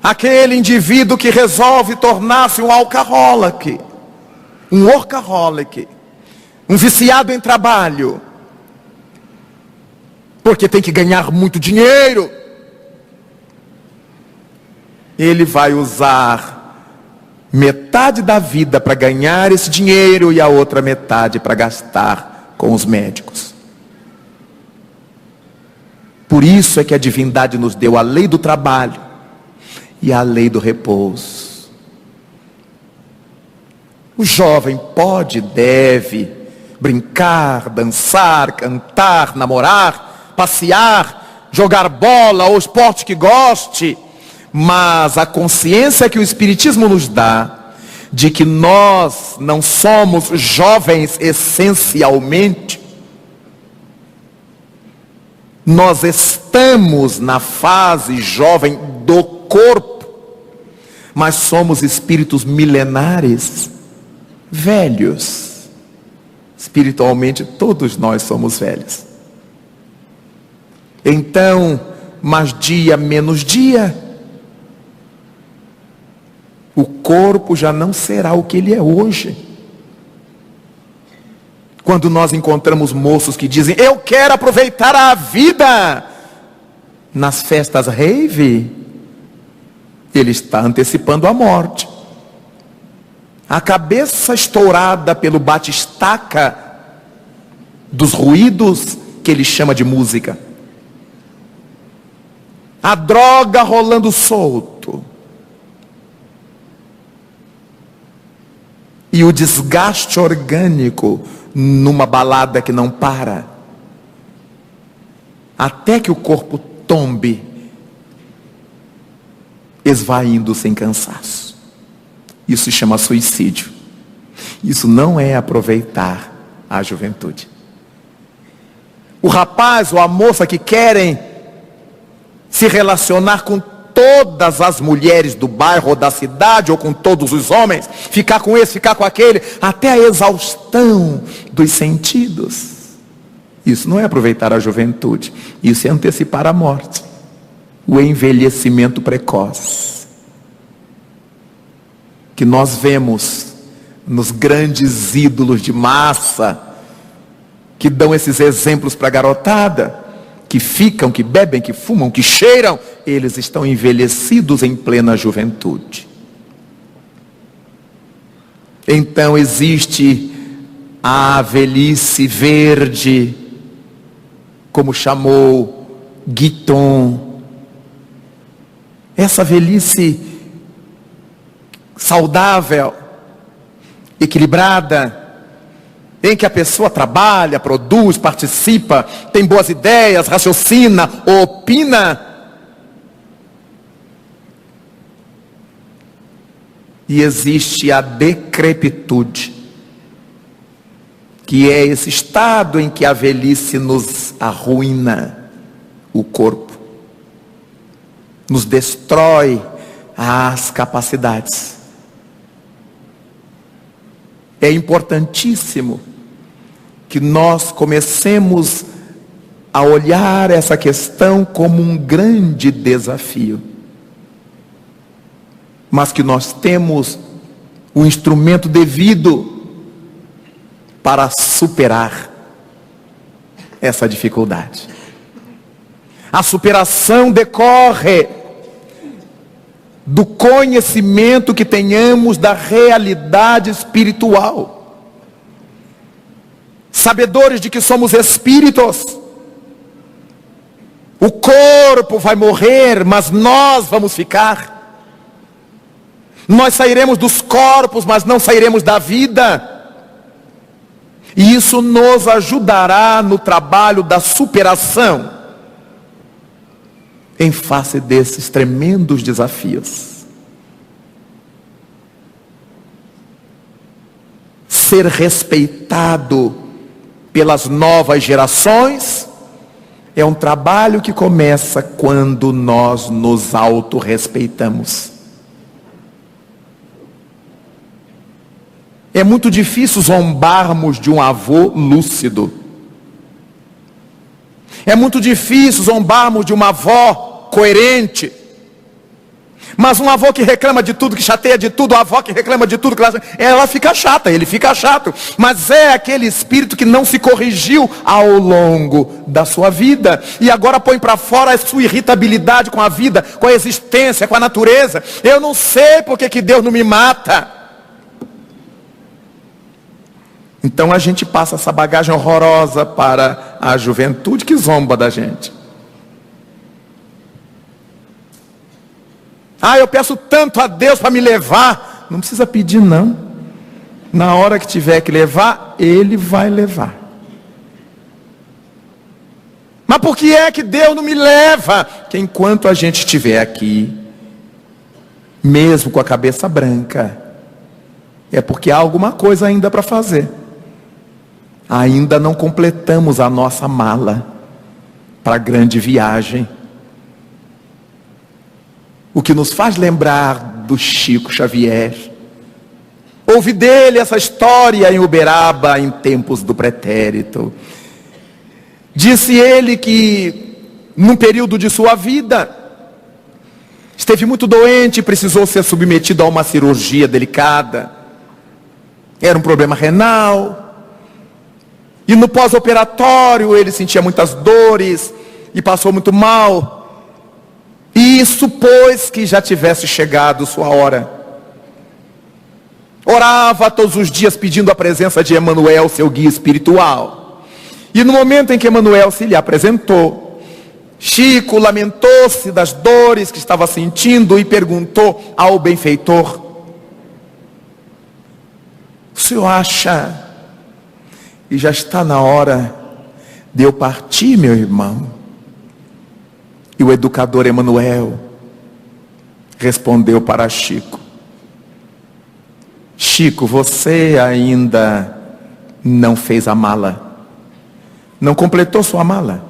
Speaker 1: Aquele indivíduo que resolve tornar-se um alcoholic, um workaholic, um viciado em trabalho, porque tem que ganhar muito dinheiro, ele vai usar metade da vida para ganhar esse dinheiro e a outra metade para gastar com os médicos. Por isso é que a divindade nos deu a lei do trabalho e a lei do repouso. O jovem pode, deve brincar, dançar, cantar, namorar, passear, jogar bola ou esporte que goste, mas a consciência que o Espiritismo nos dá de que nós não somos jovens essencialmente, nós estamos na fase jovem do corpo, mas somos espíritos milenares, velhos. Espiritualmente todos nós somos velhos. Então, mais dia menos dia, o corpo já não será o que ele é hoje. Quando nós encontramos moços que dizem, eu quero aproveitar a vida nas festas rave, ele está antecipando a morte. A cabeça estourada pelo batistaca dos ruídos que ele chama de música. A droga rolando solto. E o desgaste orgânico numa balada que não para. Até que o corpo tombe, esvaindo sem cansaço. Isso se chama suicídio. Isso não é aproveitar a juventude. O rapaz ou a moça que querem se relacionar com todas as mulheres do bairro ou da cidade, ou com todos os homens, ficar com esse, ficar com aquele, até a exaustão dos sentidos. Isso não é aproveitar a juventude, isso é antecipar a morte, o envelhecimento precoce, que nós vemos nos grandes ídolos de massa, que dão esses exemplos para a garotada, que ficam, que bebem, que fumam, que cheiram, eles estão envelhecidos em plena juventude. Então existe a velhice verde, como chamou Guiton. Essa velhice saudável, equilibrada, em que a pessoa trabalha, produz, participa, tem boas ideias, raciocina, opina. E existe a decrepitude, que é esse estado em que a velhice nos arruína o corpo, nos destrói as capacidades. É importantíssimo que nós comecemos a olhar essa questão como um grande desafio, mas que nós temos o instrumento devido para superar essa dificuldade. A superação decorre do conhecimento que tenhamos da realidade espiritual. Sabedores de que somos espíritos. O corpo vai morrer, mas nós vamos ficar. Nós sairemos dos corpos, mas não sairemos da vida. E isso nos ajudará no trabalho da superação em face desses tremendos desafios. Ser respeitado pelas novas gerações é um trabalho que começa quando nós nos autorrespeitamos. É muito difícil zombarmos de um avô lúcido. É muito difícil zombarmos de uma avó coerente. Mas um avô que reclama de tudo, que chateia de tudo, a avó que reclama de tudo, ela fica chata, ele fica chato. Mas é aquele espírito que não se corrigiu ao longo da sua vida. E agora põe para fora a sua irritabilidade com a vida, com a existência, com a natureza. Eu não sei porque que Deus não me mata. Então a gente passa essa bagagem horrorosa para a juventude que zomba da gente. Eu peço tanto a Deus para me levar. Não precisa pedir não. Na hora que tiver que levar, Ele vai levar. Mas por que é que Deus não me leva? Que enquanto a gente estiver aqui, mesmo com a cabeça branca, é porque há alguma coisa ainda para fazer. Ainda não completamos a nossa mala para a grande viagem. O que nos faz lembrar do Chico Xavier. Ouvi dele essa história em Uberaba, em tempos do pretérito. Disse ele que, num período de sua vida, esteve muito doente e precisou ser submetido a uma cirurgia delicada. Era um problema renal. E no pós-operatório ele sentia muitas dores e passou muito mal. E supôs que já tivesse chegado sua hora. Orava todos os dias pedindo a presença de Emmanuel, seu guia espiritual. E no momento em que Emmanuel se lhe apresentou, Chico lamentou-se das dores que estava sentindo e perguntou ao benfeitor: o senhor acha que já está na hora de eu partir, meu irmão? E o educador Emmanuel respondeu para Chico: Chico, você ainda não fez a mala, não completou sua mala,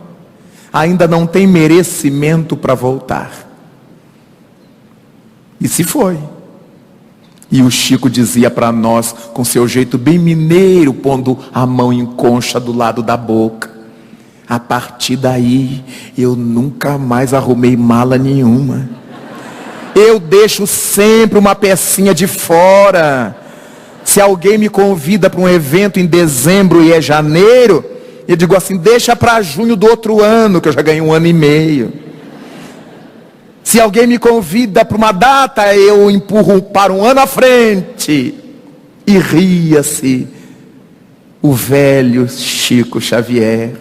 Speaker 1: ainda não tem merecimento para voltar. E se foi. E o Chico dizia para nós, com seu jeito bem mineiro, pondo a mão em concha do lado da boca: a partir daí, eu nunca mais arrumei mala nenhuma. Eu deixo sempre uma pecinha de fora. Se alguém me convida para um evento em dezembro e é janeiro, Eu digo assim, deixa para junho do outro ano, que eu já ganhei 1 ano e meio. Se alguém me convida para uma data, eu empurro para 1 ano à frente. E ria-se o velho Chico Xavier,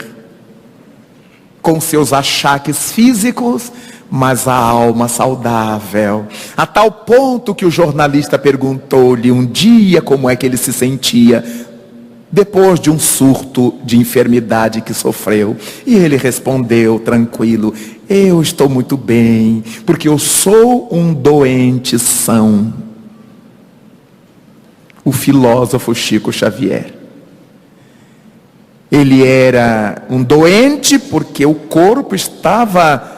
Speaker 1: com seus achaques físicos, mas a alma saudável, a tal ponto que o jornalista perguntou-lhe um dia como é que ele se sentia depois de um surto de enfermidade que sofreu. E ele respondeu tranquilo, eu estou muito bem, porque eu sou um doente são. O filósofo Chico Xavier. Ele era um doente porque o corpo estava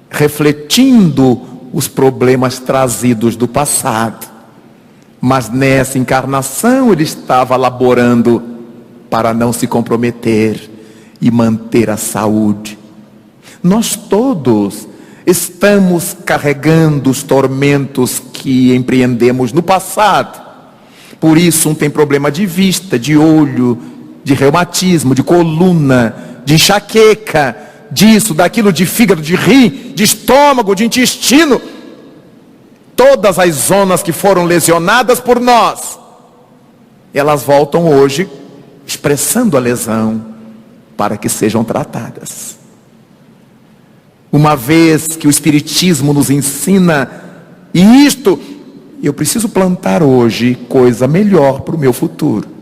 Speaker 1: refletindo os problemas trazidos do passado. Mas nessa encarnação ele estava laborando para não se comprometer e manter a saúde. Nós todos estamos carregando os tormentos que empreendemos no passado. Por isso um tem problema de vista, de olho, de reumatismo, de coluna, de enxaqueca, disso, daquilo, de fígado, de rim, de estômago, de intestino. Todas as zonas que foram lesionadas por nós, elas voltam hoje expressando a lesão para que sejam tratadas. Uma vez que o Espiritismo nos ensina isto, eu preciso plantar hoje coisa melhor para o meu futuro.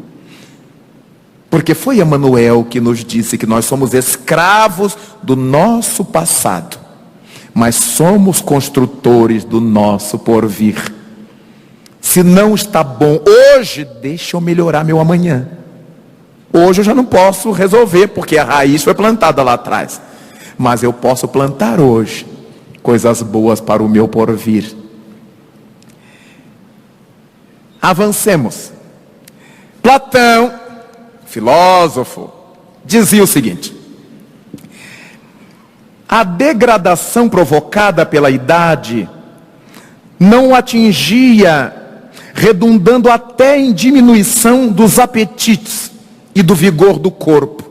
Speaker 1: Porque foi Emmanuel que nos disse que nós somos escravos do nosso passado, mas somos construtores do nosso porvir. Se não está bom hoje, deixa eu melhorar meu amanhã. Hoje eu já não posso resolver, porque a raiz foi plantada lá atrás. Mas eu posso plantar hoje coisas boas para o meu porvir. Avancemos. Platão, filósofo, dizia o seguinte: a degradação provocada pela idade não o atingia, redundando até em diminuição dos apetites e do vigor do corpo,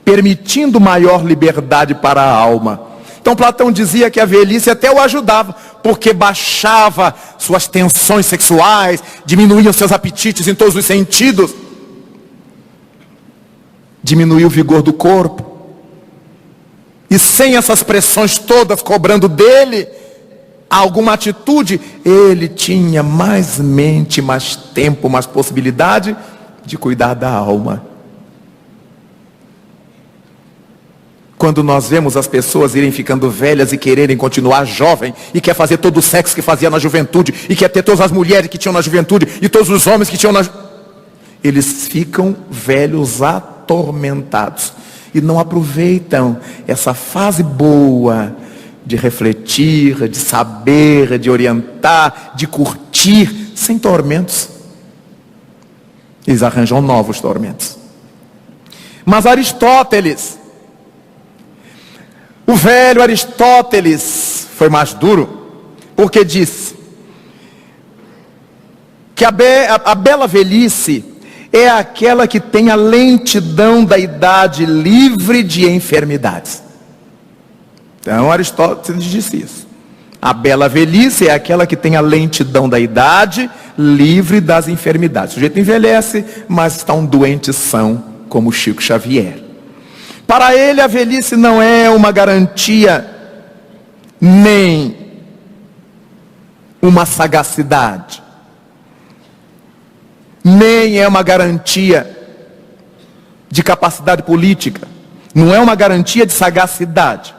Speaker 1: permitindo maior liberdade para a alma. Então Platão dizia que a velhice até o ajudava, porque baixava suas tensões sexuais, diminuía seus apetites em todos os sentidos, diminuía o vigor do corpo. E sem essas pressões todas cobrando dele alguma atitude, ele tinha mais mente, mais tempo, mais possibilidade de cuidar da alma. Quando nós vemos as pessoas irem ficando velhas e quererem continuar jovem, e quer fazer todo o sexo que fazia na juventude, e quer ter todas as mulheres que tinham na juventude, e todos os homens que tinham na eles ficam velhos atormentados. E não aproveitam essa fase boa de refletir, de saber, de orientar, de curtir, sem tormentos. Eles arranjam novos tormentos. Mas Aristóteles, o velho Aristóteles, foi mais duro, porque disse que a bela velhice é aquela que tem a lentidão da idade livre de enfermidades. Então Aristóteles disse isso. A bela velhice é aquela que tem a lentidão da idade livre das enfermidades. O sujeito envelhece, mas está um doente são, como Chico Xavier. Para ele a velhice não é uma garantia, nem uma sagacidade, nem é uma garantia de capacidade política, não é uma garantia de sagacidade,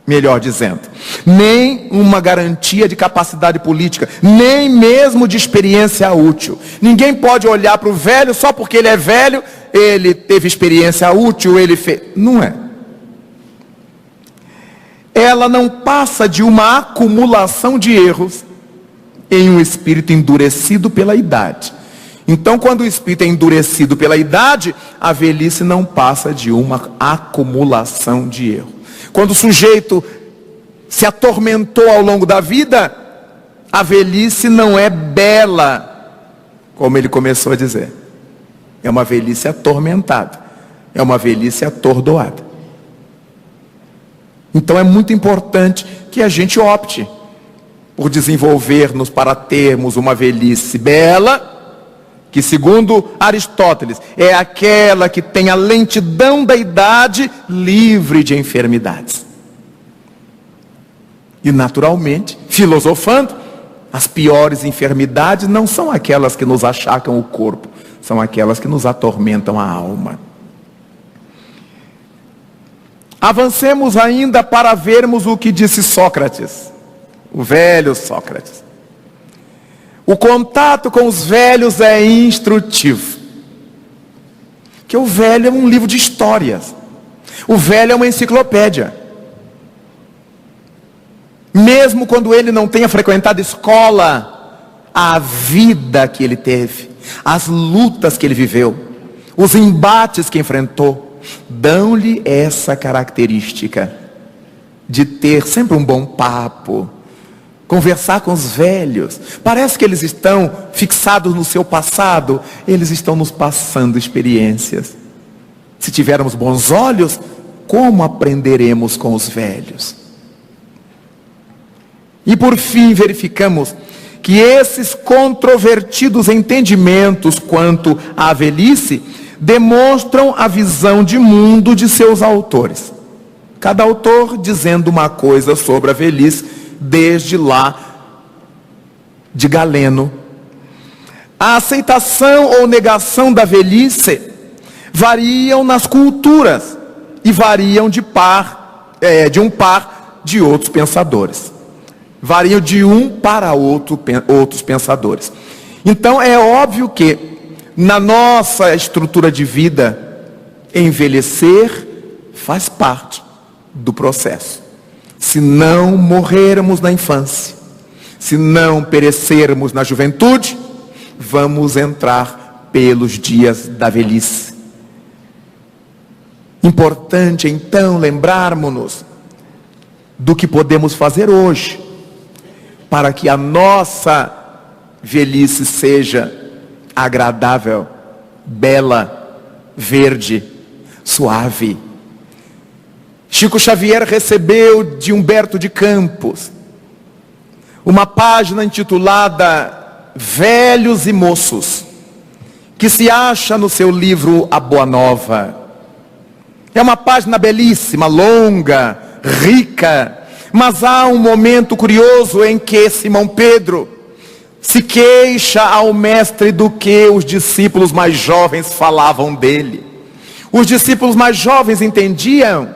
Speaker 1: melhor dizendo, nem uma garantia de capacidade política, nem mesmo de experiência útil. Ninguém pode olhar para o velho só porque ele é velho, ele teve experiência útil, ele fez. Não é. Ela não passa de uma acumulação de erros em um espírito endurecido pela idade. Então, quando o espírito é endurecido pela idade, a velhice não passa de uma acumulação de erro. Quando o sujeito se atormentou ao longo da vida, a velhice não é bela, como ele começou a dizer. É uma velhice atormentada. é uma velhice atordoada. Então é muito importante que a gente opte por desenvolver-nos para termos uma velhice bela, que segundo Aristóteles é aquela que tem a lentidão da idade livre de enfermidades. E naturalmente, filosofando, as piores enfermidades não são aquelas que nos achacam o corpo, são aquelas que nos atormentam a alma. Avancemos ainda para vermos o que disse Sócrates, o velho Sócrates. O contato com os velhos é instrutivo. Que o velho é um livro de histórias. O velho é uma enciclopédia. Mesmo quando ele não tenha frequentado escola, a vida que ele teve, as lutas que ele viveu, os embates que enfrentou, dão-lhe essa característica de ter sempre um bom papo, conversar com os velhos. Parece que eles estão fixados no seu passado, eles estão nos passando experiências. Se tivermos bons olhos, como aprenderemos com os velhos? E por fim verificamos que esses controvertidos entendimentos quanto à velhice demonstram a visão de mundo de seus autores. Cada autor dizendo uma coisa sobre a velhice, desde lá de Galeno. A aceitação ou negação da velhice variam nas culturas e variam de um par de outros pensadores. Variam de um para outros pensadores. Então é óbvio que na nossa estrutura de vida, envelhecer faz parte do processo. Se não morrermos na infância, se não perecermos na juventude, vamos entrar pelos dias da velhice. Importante então lembrarmos-nos do que podemos fazer hoje, para que a nossa velhice seja agradável, bela, verde, suave. Chico Xavier recebeu de Humberto de Campos uma página intitulada Velhos e Moços, que se acha no seu livro A Boa Nova. É uma página belíssima, longa, rica, mas há um momento curioso em que Simão Pedro se queixa ao mestre do que os discípulos mais jovens falavam dele. Os discípulos mais jovens entendiam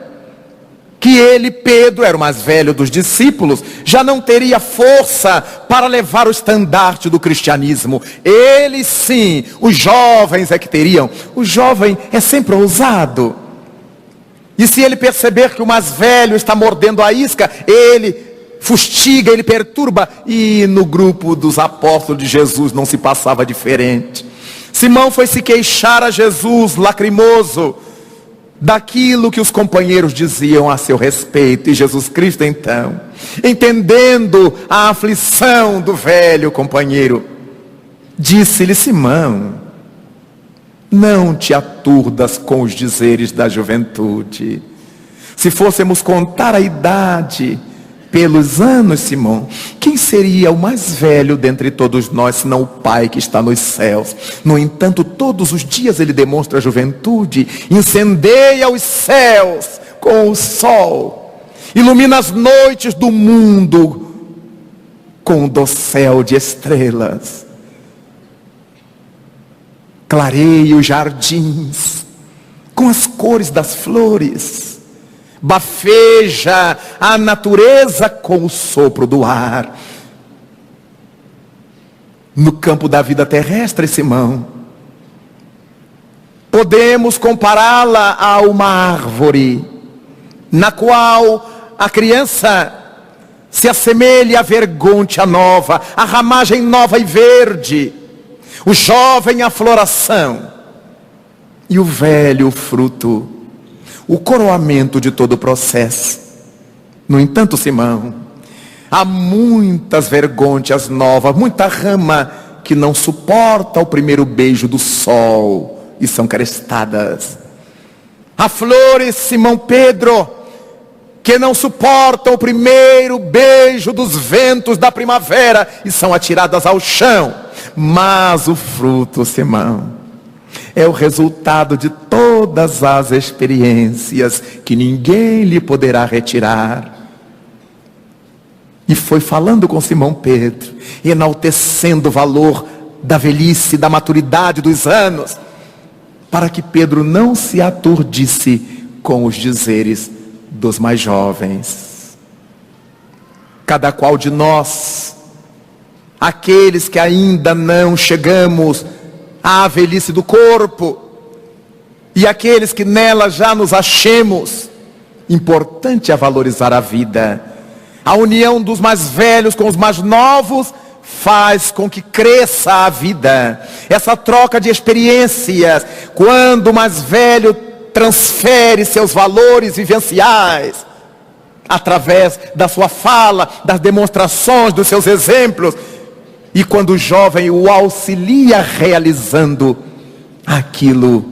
Speaker 1: que ele, Pedro, era o mais velho dos discípulos, já não teria força para levar o estandarte do cristianismo. Eles sim, os jovens é que teriam. O jovem é sempre ousado. E se ele perceber que o mais velho está mordendo a isca, ele fustiga, ele perturba. E no grupo dos apóstolos de Jesus não se passava diferente. Simão foi se queixar a Jesus, lacrimoso, daquilo que os companheiros diziam a seu respeito. E Jesus Cristo então, entendendo a aflição do velho companheiro, disse-lhe: Simão, não te aturdas com os dizeres da juventude. Se fôssemos contar a idade pelos anos, Simão, quem seria o mais velho dentre todos nós, senão o Pai que está nos céus? No entanto, todos os dias ele demonstra a juventude, incendeia os céus com o sol, ilumina as noites do mundo com um dossel de estrelas, clareia os jardins com as cores das flores, bafeja a natureza com o sopro do ar. No campo da vida terrestre, Simão, podemos compará-la a uma árvore, na qual a criança se assemelha à vergôntia nova, à ramagem nova e verde, o jovem a floração, e o velho o fruto, o coroamento de todo o processo. No entanto, Simão, há muitas vergôncias novas, muita rama que não suporta o primeiro beijo do sol e são crestadas. Há flores, Simão Pedro, que não suportam o primeiro beijo dos ventos da primavera e são atiradas ao chão. Mas o fruto, Simão, é o resultado de todas as experiências que ninguém lhe poderá retirar. E foi falando com Simão Pedro, enaltecendo o valor da velhice, da maturidade dos anos, para que Pedro não se aturdisse com os dizeres dos mais jovens. Cada qual de nós, aqueles que ainda não chegamos à velhice do corpo, e aqueles que nela já nos achemos, importante é valorizar a vida. A união dos mais velhos com os mais novos faz com que cresça a vida. Essa troca de experiências, quando o mais velho transfere seus valores vivenciais, através da sua fala, das demonstrações, dos seus exemplos, e quando o jovem o auxilia realizando aquilo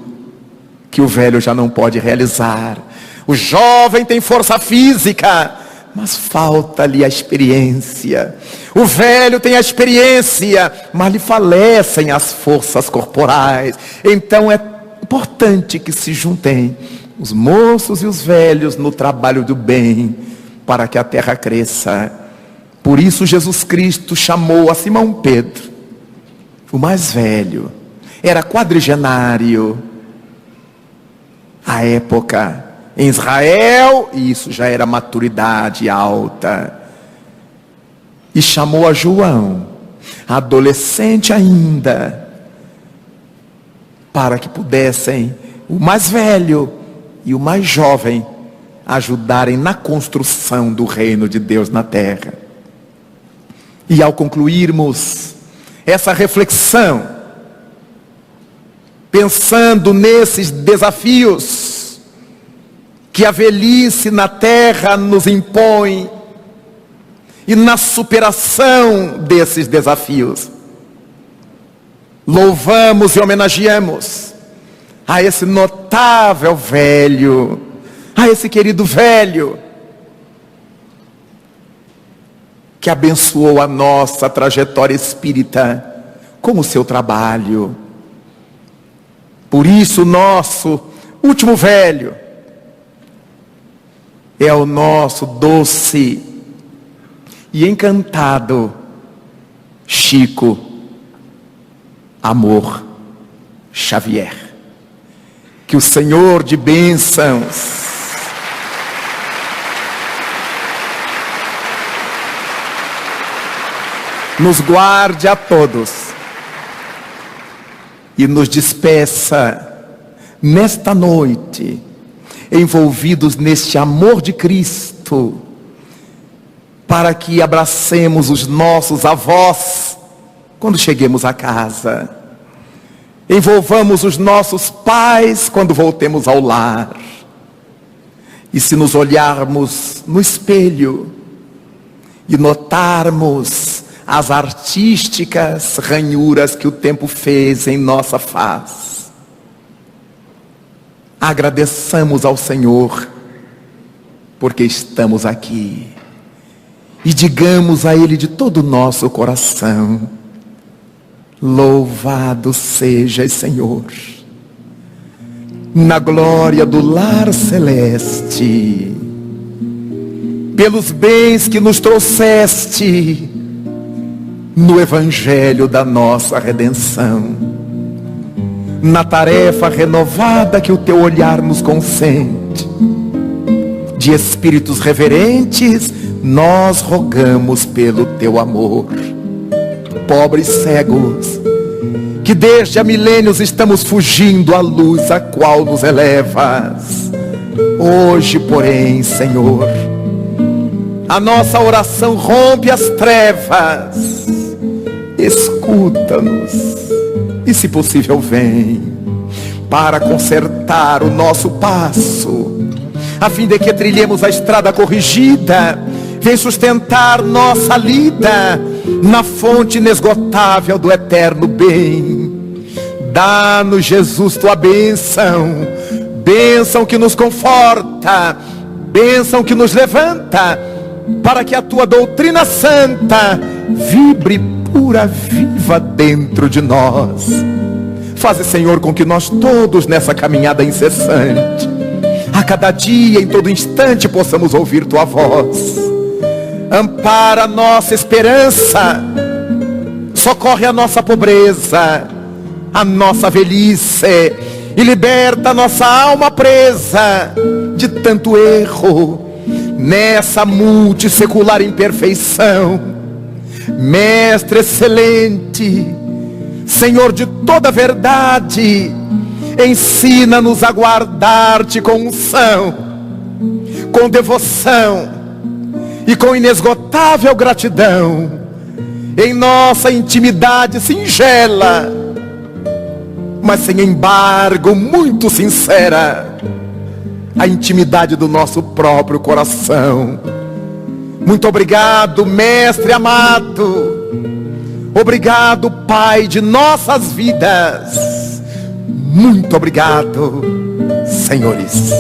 Speaker 1: que o velho já não pode realizar. O jovem tem força física, mas falta-lhe a experiência. O velho tem a experiência, mas lhe falecem as forças corporais. Então é importante que se juntem os moços e os velhos no trabalho do bem, para que a terra cresça. Por isso Jesus Cristo chamou a Simão Pedro, o mais velho, era quadrigenário à época em Israel, e isso já era maturidade alta. E chamou a João, adolescente ainda, para que pudessem o mais velho e o mais jovem ajudarem na construção do reino de Deus na terra. E ao concluirmos essa reflexão, pensando nesses desafios que a velhice na terra nos impõe, e na superação desses desafios, louvamos e homenageamos a esse notável velho, a esse querido velho, que abençoou a nossa trajetória espírita com o seu trabalho. Por isso, o nosso último velho é o nosso doce e encantado Chico Amor Xavier. Que o Senhor de bênçãos nos guarde a todos e nos despeça nesta noite, envolvidos neste amor de Cristo, para que abracemos os nossos avós quando cheguemos a casa, envolvamos os nossos pais quando voltemos ao lar, e se nos olharmos no espelho e notarmos as artísticas ranhuras que o tempo fez em nossa face, agradeçamos ao Senhor porque estamos aqui, e digamos a Ele de todo o nosso coração: louvado sejas, Senhor, na glória do lar celeste, pelos bens que nos trouxeste no evangelho da nossa redenção, na tarefa renovada que o teu olhar nos consente. De espíritos reverentes nós rogamos pelo teu amor. Pobres cegos, que desde há milênios estamos fugindo à luz a qual nos elevas, hoje, porém, Senhor, a nossa oração rompe as trevas. Escuta-nos e, se possível, vem para consertar o nosso passo, a fim de que trilhemos a estrada corrigida. Vem sustentar nossa lida na fonte inesgotável do eterno bem. Dá-nos, Jesus, tua bênção, bênção que nos conforta, bênção que nos levanta, para que a tua doutrina santa vibre pura, viva dentro de nós. Faze, Senhor, com que nós todos nessa caminhada incessante, a cada dia, em todo instante, possamos ouvir tua voz. Ampara a nossa esperança, socorre a nossa pobreza, a nossa velhice, e liberta a nossa alma presa de tanto erro nessa multissecular imperfeição. Mestre excelente, Senhor de toda verdade, ensina-nos a guardar-te com unção, com devoção e com inesgotável gratidão, em nossa intimidade singela, mas sem embargo muito sincera, a intimidade do nosso próprio coração. Muito obrigado, Mestre amado. Obrigado, Pai de nossas vidas. Muito obrigado, senhores.